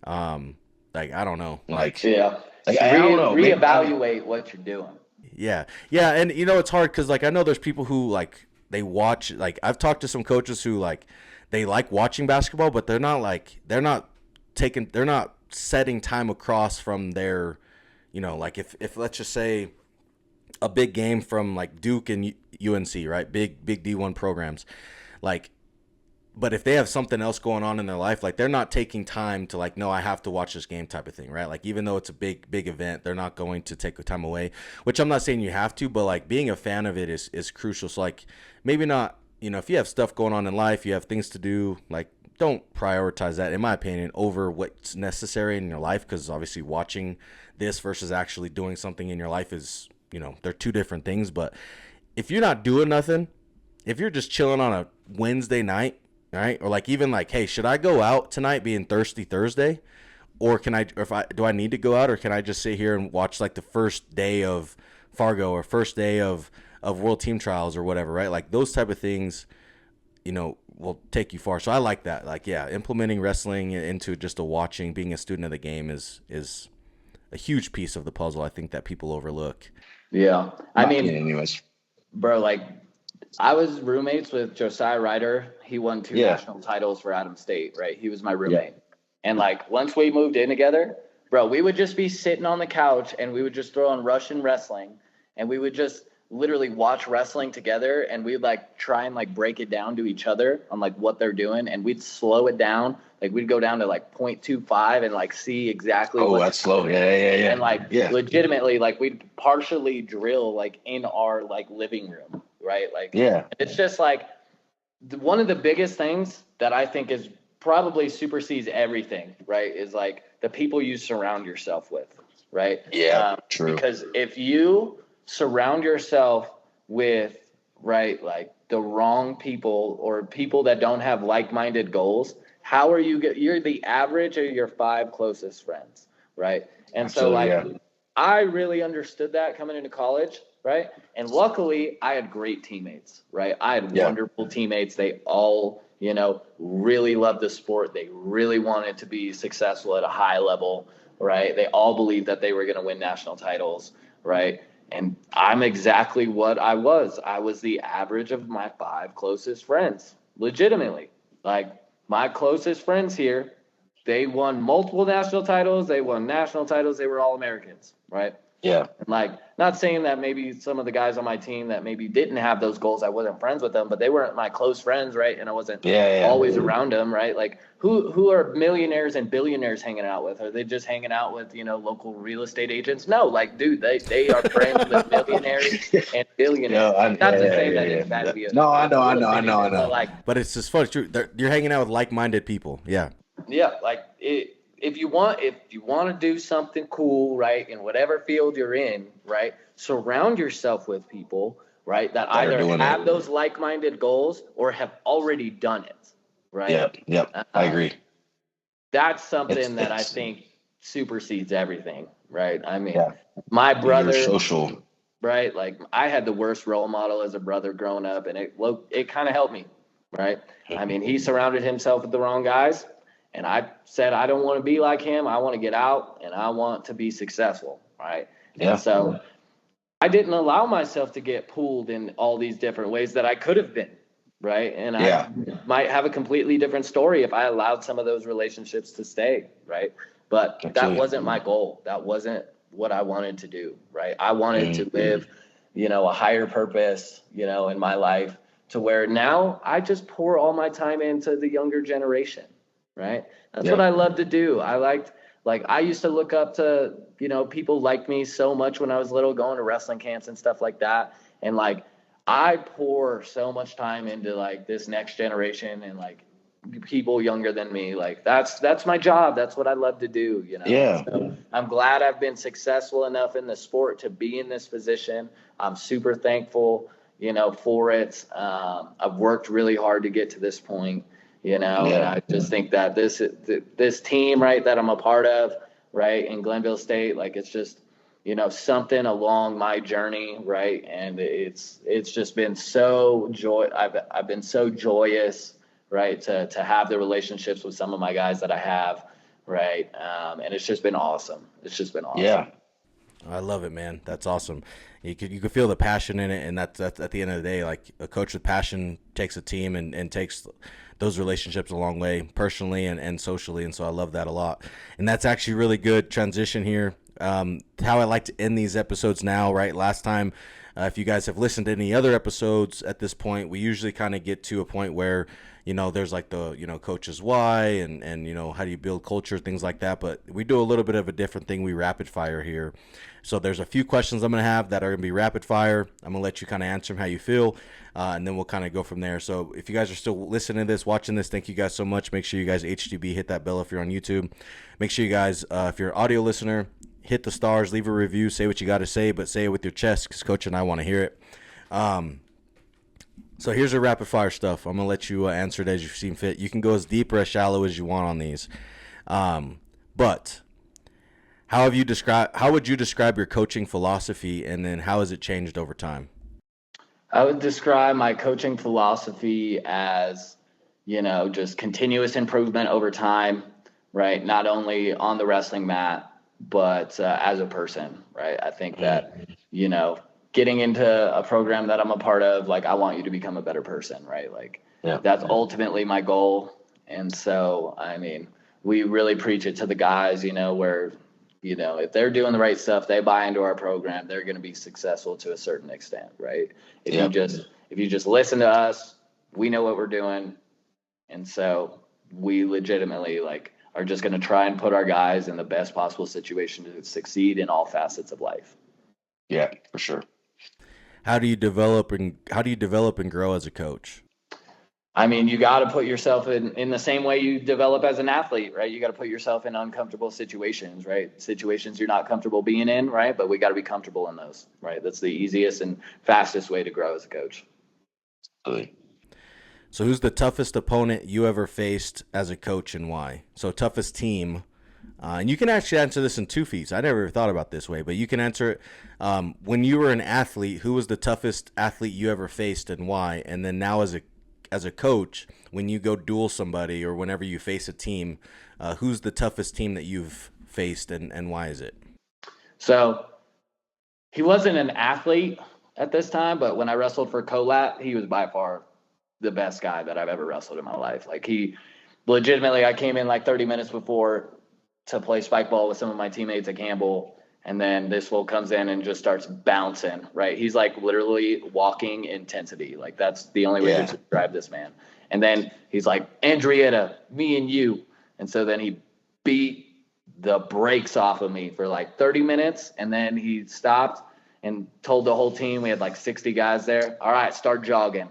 like, I don't know. Like, yeah. Like, I don't know. Reevaluate what you're doing. Yeah. Yeah. And, it's hard because, like, I know there's people who, like, they watch, like, I've talked to some coaches who, like, they like watching basketball, but they're not setting time across from their, like, if let's just say a big game from, like, Duke and UNC, right? Big D1 programs. Like, but if they have something else going on in their life, like, they're not taking time to, like, no, I have to watch this game type of thing, right? Like, even though it's a big event, they're not going to take the time away, which I'm not saying you have to, but, like, being a fan of it is crucial. So, like, maybe not, if you have stuff going on in life, you have things to do, like, don't prioritize that, in my opinion, over what's necessary in your life, because obviously watching this versus actually doing something in your life is, they're two different things. But if you're not doing nothing, if you're just chilling on a Wednesday night, all right, or like even like, hey, should I go out tonight being Thirsty Thursday, or do I need to go out, or can I just sit here and watch like the first day of Fargo or first day of World Team Trials or whatever, right? Like those type of things, will take you far. So I like that. Like, yeah, implementing wrestling into just a watching, being a student of the game is a huge piece of the puzzle. I think that people overlook. Yeah. I mean, anyways, bro, like I was roommates with Josiah Ryder. He won 2 national titles for Adams State, right? He was my roommate. Yeah. And like once we moved in together, bro, we would just be sitting on the couch and we would just throw on Russian wrestling and we would just literally watch wrestling together, and we'd like try and like break it down to each other on like what they're doing, and we'd slow it down. Like we'd go down to like 0.25 and like see exactly. Oh, that's slow. Yeah. And like legitimately, like we'd partially drill like in our like living room, right? Like it's just like one of the biggest things that I think is probably supersedes everything, right? Is like the people you surround yourself with, right? Yeah, true. Because if you surround yourself with, right, like the wrong people or people that don't have like-minded goals, how are you're the average of your 5 closest friends, right? And absolutely, so like I really understood that coming into college, right? And luckily I had great teammates, right? I had wonderful teammates. They all, really loved the sport. They really wanted to be successful at a high level, right? They all believed that they were going to win national titles, right? And I'm exactly what I was. I was the average of my 5 closest friends, legitimately. Like my closest friends here, they won multiple national titles. They won national titles. They were all Americans, right? Yeah. And like, not saying that maybe some of the guys on my team that maybe didn't have those goals, I wasn't friends with them, but they weren't my close friends, right? And I wasn't always around them, right? Like, who are millionaires and billionaires hanging out with? Are they just hanging out with, local real estate agents? No, like, dude, they are friends with millionaires and billionaires. Not to say that it's bad to be a I know. But it's just fun. It's true. You're hanging out with like-minded people. Yeah. Yeah, like if you want to do something cool, right, in whatever field you're in, right, surround yourself with people, right, that either have those like-minded goals or have already done it, right? Yep. I agree. That's something that I think supersedes everything, right? I mean, my brother, social, right? Like I had the worst role model as a brother growing up, and it kind of helped me, right? I mean, he surrounded himself with the wrong guys. And I said, I don't want to be like him. I want to get out and I want to be successful, right? Yeah. And so I didn't allow myself to get pulled in all these different ways that I could have been, right? And I might have a completely different story if I allowed some of those relationships to stay, right? But that wasn't my goal. That wasn't what I wanted to do, right? I wanted to live, a higher purpose, in my life, to where now I just pour all my time into the younger generation. Right. That's what I love to do. I used to look up to, people like me so much when I was little, going to wrestling camps and stuff like that. And like, I pour so much time into like this next generation and like people younger than me. Like that's my job. That's what I love to do. Yeah. So I'm glad I've been successful enough in the sport to be in this position. I'm super thankful, for it. I've worked really hard to get to this point. And I just think that this team, right, that I'm a part of, right, in Glenville State, like it's just, something along my journey, right, and it's just been so I've been so joyous, right, to have the relationships with some of my guys that I have, right, and it's just been awesome. Yeah. I love it, man. That's awesome. You could feel the passion in it, and that's at the end of the day, like a coach with passion takes a team and takes those relationships a long way, personally and socially, and so I love that a lot. And that's actually really good transition here. How I like to end these episodes now, right? Last time, if you guys have listened to any other episodes at this point, we usually kind of get to a point where, there's like the, coach's why and how do you build culture, things like that. But we do a little bit of a different thing. We rapid fire here. So there's a few questions I'm going to have that are going to be rapid fire. I'm going to let you kind of answer them how you feel, and then we'll kind of go from there. So if you guys are still listening to this, watching this, thank you guys so much. Make sure you guys HTB, hit that bell if you're on YouTube. Make sure you guys, if you're an audio listener, hit the stars, leave a review, say what you got to say, but say it with your chest because Coach and I want to hear it. So here's your rapid fire stuff. I'm going to let you answer it as you seem fit. You can go as deep or as shallow as you want on these. But how would you describe your coaching philosophy, and then how has it changed over time? I would describe my coaching philosophy as, just continuous improvement over time, right? Not only on the wrestling mat, but as a person, right? I think that, getting into a program that I'm a part of, like, I want you to become a better person, right? Like, that's ultimately my goal. And so, I mean, we really preach it to the guys, where, if they're doing the right stuff, they buy into our program, they're going to be successful to a certain extent, right? If you just listen to us, we know what we're doing. And so we legitimately are just going to try and put our guys in the best possible situation to succeed in all facets of life. Yeah, for sure. How do you develop and grow as a coach? I mean, you got to put yourself in the same way you develop as an athlete, right? You got to put yourself in uncomfortable situations, right? Situations you're not comfortable being in, right? But we got to be comfortable in those, right? That's the easiest and fastest way to grow as a coach. Absolutely. So who's the toughest opponent you ever faced as a coach and why? So toughest team. And you can actually answer this in 2 feet. I never thought about this way, but you can answer it. When you were an athlete, who was the toughest athlete you ever faced and why? And then now as a coach, when you go duel somebody or whenever you face a team, who's the toughest team that you've faced and why is it? So he wasn't an athlete at this time, but when I wrestled for Colat, he was by far the best guy that I've ever wrestled in my life. Like, he legitimately, I came in like 30 minutes before to play spike ball with some of my teammates at Campbell. And then this fool comes in and just starts bouncing, right? He's like literally walking intensity. Like, that's the only way to describe this man. And then he's like, Andreatta, me and you. And so then he beat the brakes off of me for like 30 minutes. And then he stopped and told the whole team, we had like 60 guys there, all right, start jogging.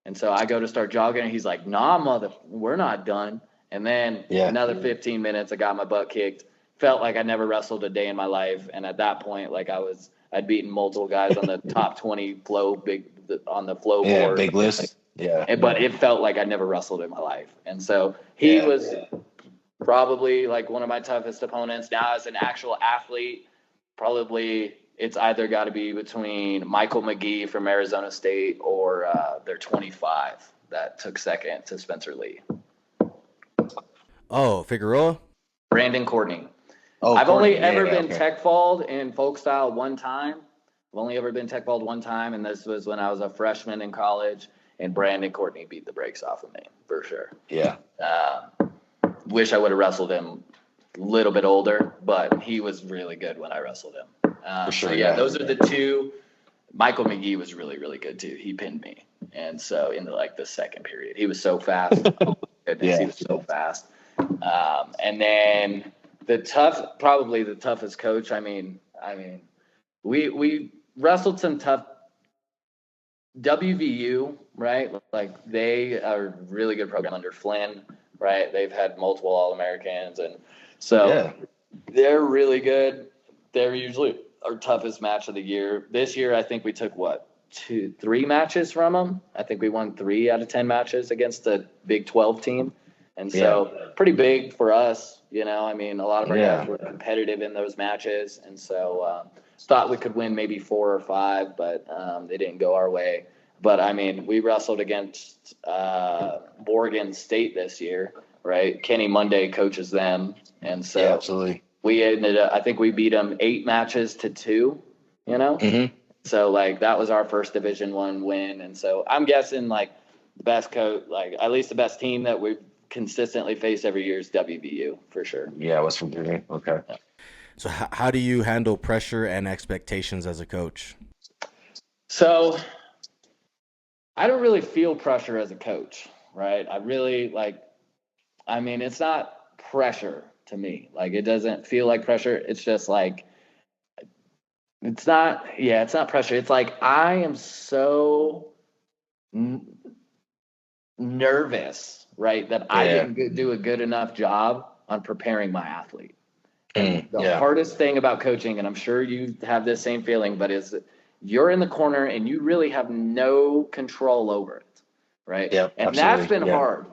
And so I go to start jogging, and he's like, nah, we're not done. And then another 15 minutes, I got my butt kicked. Felt like I never wrestled a day in my life. And at that point, like, I'd beaten multiple guys on the top 20 on the flow board. Big list. But it felt like I'd never wrestled in my life. And so he was probably like one of my toughest opponents. Now, as an actual athlete, probably it's either got to be between Michael McGee from Arizona State or their 25 that took second to Spencer Lee. Oh, Figueroa? Brandon Courtney. Oh, I've only ever been tech-balled in folk style one time. I've only ever been tech-balled one time, and this was when I was a freshman in college, and Brandon Courtney beat the brakes off of me, for sure. Yeah. Wish I would have wrestled him a little bit older, but he was really good when I wrestled him. For sure, so, those are the two. Michael McGee was really, really good, too. He pinned me. And so in the second period, he was so fast. Oh, goodness, he was so fast. And then probably the toughest coach. I mean, we wrestled some tough WVU, right? Like, they are a really good program under Flynn, right? They've had multiple All-Americans. And so they're really good. They're usually our toughest match of the year. This year, I think we took 3 matches from them. I think we won 3 out of 10 matches against the Big 12 team. And so pretty big for us, I mean, a lot of our guys were competitive in those matches. And so thought we could win maybe 4 or 5, but they didn't go our way. But, I mean, we wrestled against Morgan State this year, right? Kenny Monday coaches them. And so absolutely. We ended up, I think we beat them 8 matches to 2, Mm-hmm. So, that was our first Division I win. And so I'm guessing, the best coach, at least the best team that we've consistently faced every year is WVU, for sure. Yeah, West Virginia. Okay. Yeah. So how do you handle pressure and expectations as a coach? So I don't really feel pressure as a coach, right? I really it's not pressure to me. It doesn't feel like pressure. It's just it's not pressure. It's I am so nervous, right, that I didn't do a good enough job on preparing my athlete. And the hardest thing about coaching, and I'm sure you have this same feeling, but is you're in the corner and you really have no control over it, right? Yeah, and absolutely. That's been hard.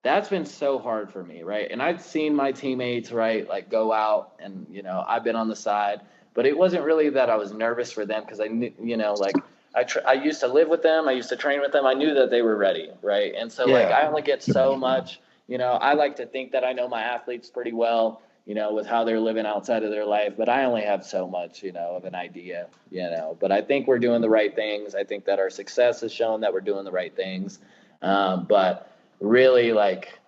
That's been so hard for me, right? And I've seen my teammates, right, go out and, I've been on the side, but it wasn't really that I was nervous for them because I knew, I used to live with them. I used to train with them. I knew that they were ready, right? And so, like, Yeah. I only get so much. I like to think that I know my athletes pretty well, with how they're living outside of their life, but I only have so much, of an idea, But I think we're doing the right things. I think that our success has shown that we're doing the right things. But really, like,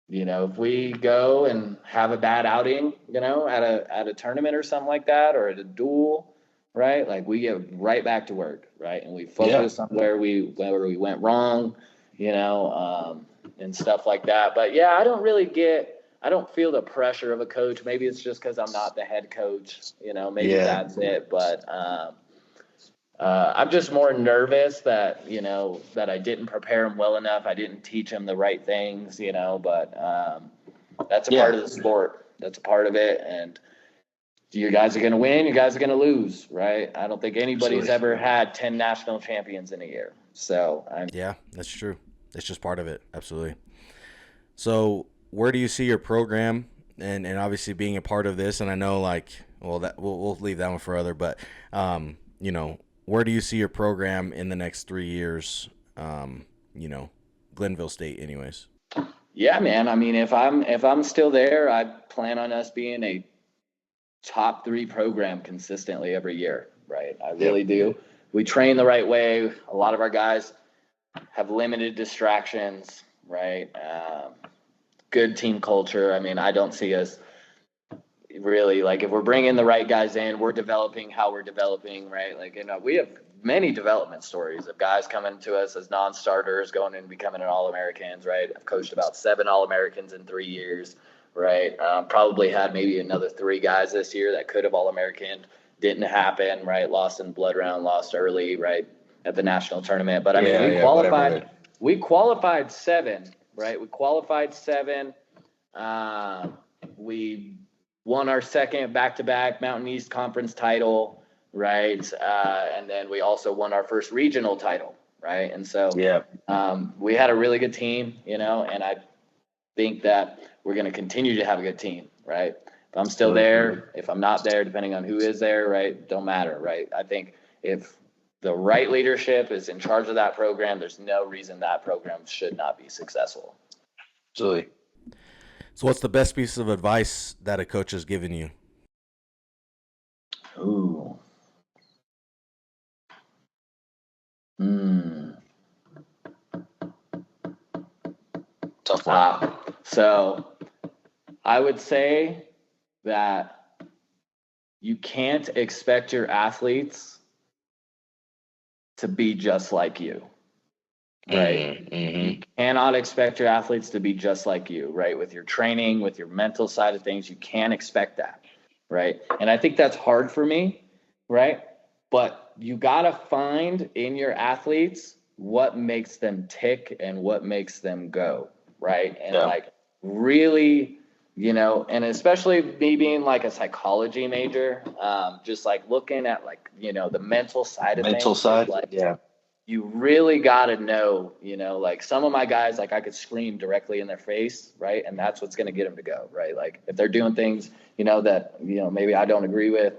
if we go and have a bad outing, at a tournament or something like that, or at a duel, right? Like, we get right back to work, right? And we focus on where we went wrong, and stuff like that. But yeah, I don't feel the pressure of a coach. Maybe it's just because I'm not the head coach, maybe that's it. But I'm just more nervous that I didn't prepare him well enough. I didn't teach him the right things, but that's a part of the sport. That's a part of it. And you guys are going to win. You guys are going to lose, right? I don't think anybody's ever had 10 national champions in a year. So yeah, that's true. It's just part of it. Absolutely. So where do you see your program and obviously being a part of this? And I know, like, well, that we'll leave that one for other, but where do you see your program in the next 3 years? Glenville State anyways. Yeah, man. I mean, if I'm still there, I plan on us being a top 3 program consistently every year, right? I really do. We train the right way. A lot of our guys have limited distractions, right? Good team culture. I mean, I don't see us really, like, if we're bringing the right guys in, we're developing how we're developing, right? Like, we have many development stories of guys coming to us as non-starters, going and becoming an All-Americans, right? I've coached about 7 All-Americans in 3 years, right? Probably had maybe another 3 guys this year that could have All-American, didn't happen, right? Lost in blood round, lost early, right, at the national tournament. But I mean, we qualified 7, right? We qualified 7. We won our second back-to-back Mountain East Conference title, right? And then we also won our first regional title, right? And so we had a really good team, and I think that we're going to continue to have a good team, right? If I'm still there, if I'm not there, depending on who is there, right, don't matter, right? I think if the right leadership is in charge of that program, there's no reason that program should not be successful. Absolutely. So what's the best piece of advice that a coach has given you? Ooh. Tough one. So I would say that you can't expect your athletes to be just like you, right? You cannot expect your athletes to be just like you, right? With your training, with your mental side of things, you can't expect that, right? And I think that's hard for me, right? But you got to find in your athletes what makes them tick and what makes them go, right? And like, really, and especially me being like a psychology major, just like looking at, like, the mental side of things. Mental side, like, you really got to know, like, some of my guys, like, I could scream directly in their face, right? And that's what's going to get them to go, right? Like, if they're doing things, that, maybe I don't agree with,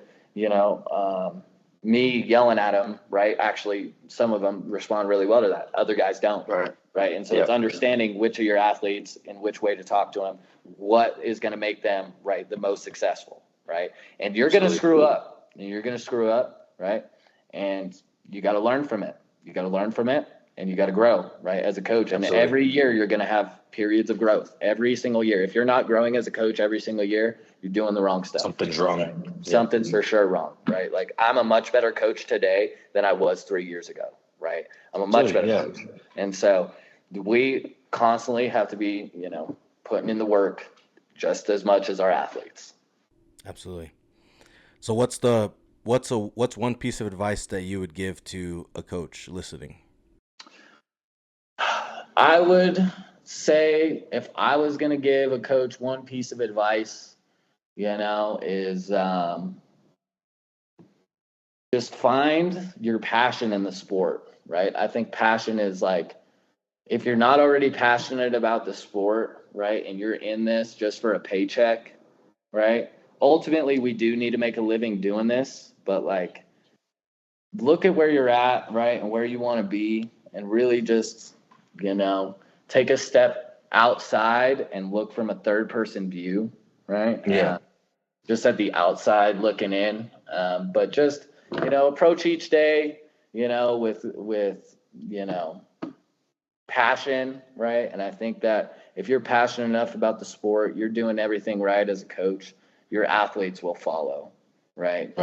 me yelling at them, right? Actually, some of them respond really well to that. Other guys don't, right? And so it's understanding which of your athletes and which way to talk to them, what is going to make them, right, the most successful, right? And you're going to screw up, right? And you got to learn from it. And you got to grow, right, as a coach. And every year you're going to have periods of growth, every single year. If you're not growing as a coach every single year, you're doing the wrong stuff. Something's wrong. Right? Something's for sure wrong, right? Like, I'm a much better coach today than I was 3 years ago, right? I'm a much better coach. And so we constantly have to be, putting in the work just as much as our athletes. Absolutely. So what's one piece of advice that you would give to a coach listening? I would say, if I was going to give a coach one piece of advice, is just find your passion in the sport, right? I think passion is, like, if you're not already passionate about the sport, right, and you're in this just for a paycheck, right? Ultimately, we do need to make a living doing this, but, like, look at where you're at, right, and where you want to be, and really just, take a step outside and look from a third person view, right? Yeah. Just at the outside looking in, but just, approach each day, with passion, right? And I think that if you're passionate enough about the sport, you're doing everything right as a coach, your athletes will follow, right?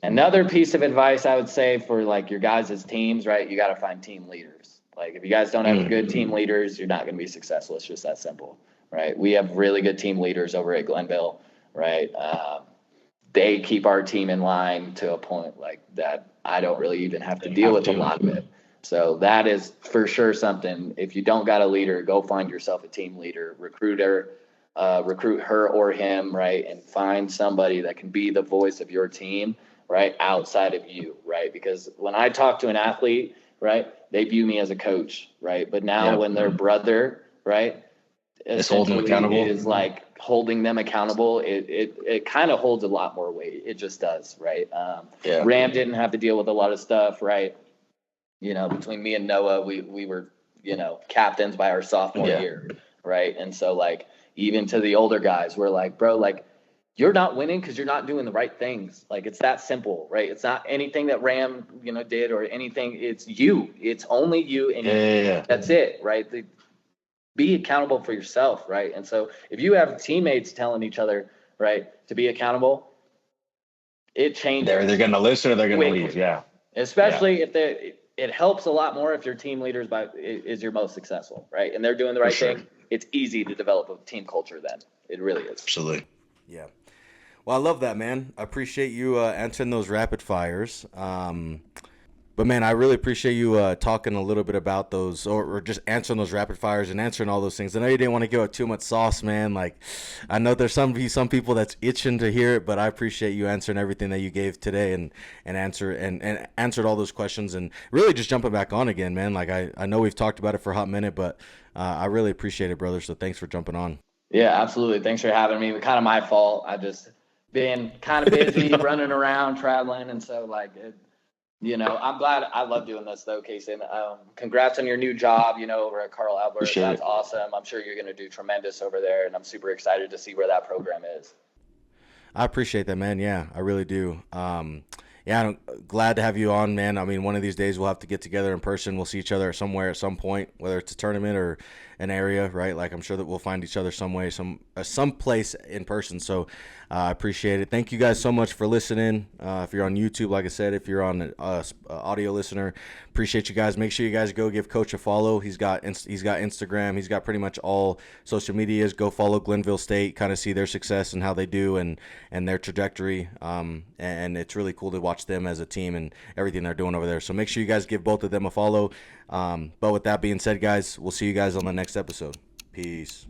Another piece of advice I would say for like your guys' teams, right? You got to find team leaders. Like if you guys don't have good team leaders, you're not going to be successful. It's just that simple, right? We have really good team leaders over at Glenville, right? They keep our team in line to a point like that. I don't really even have to deal with a lot of it. So that is for sure something. If you don't got a leader, go find yourself a team leader, recruit her or him, right? And find somebody that can be the voice of your team, right? Outside of you, right? Because when I talk to an athlete, right, they view me as a coach, right? But now when their brother, right, is holding them accountable, is like holding them accountable, it kind of holds a lot more weight. It just does, right? Ram didn't have to deal with a lot of stuff, right? Between me and Noah, we were, captains by our sophomore year, right? And so like, even to the older guys, we're like, bro, like you're not winning because you're not doing the right things. Like it's that simple, right? It's not anything that Ram, did or anything. It's you. It's only you, and that's it, right? Be accountable for yourself, right? And so if you have teammates telling each other, right, to be accountable, it changes. They're going to listen or they're going to leave, Especially if it helps a lot more if your team leader is your most successful, right? And they're doing the right thing. It's easy to develop a team culture then. It really is. Absolutely. Yeah. Well, I love that, man. I appreciate you answering those rapid fires. But, man, I really appreciate you talking a little bit about those or just answering those rapid fires and answering all those things. I know you didn't want to give out too much sauce, man. Like, I know there's some people that's itching to hear it, but I appreciate you answering everything that you gave today and answered all those questions and really just jumping back on again, man. Like, I know we've talked about it for a hot minute, but I really appreciate it, brother. So thanks for jumping on. Yeah, absolutely. Thanks for having me. Kind of my fault. I just been kind of busy running around, traveling. And so like, I'm glad. I love doing this though, Casey. Congrats on your new job, over at Carl Albert. That's awesome. I'm sure you're going to do tremendous over there. And I'm super excited to see where that program is. I appreciate that, man. Yeah, I really do. I'm glad to have you on, man. I mean, one of these days we'll have to get together in person. We'll see each other somewhere at some point, whether it's a tournament or an area, right? Like I'm sure that we'll find each other some way, some place in person. So I appreciate it. Thank you guys so much for listening. If you're on YouTube, like I said, if you're on an audio listener, appreciate you guys. Make sure you guys go give Coach a follow. He's got Instagram. He's got pretty much all social medias. Go follow Glenville State, kind of see their success and how they do and their trajectory. And it's really cool to watch them as a team and everything they're doing over there. So make sure you guys give both of them a follow. But with that being said, guys, we'll see you guys on the next episode. Peace.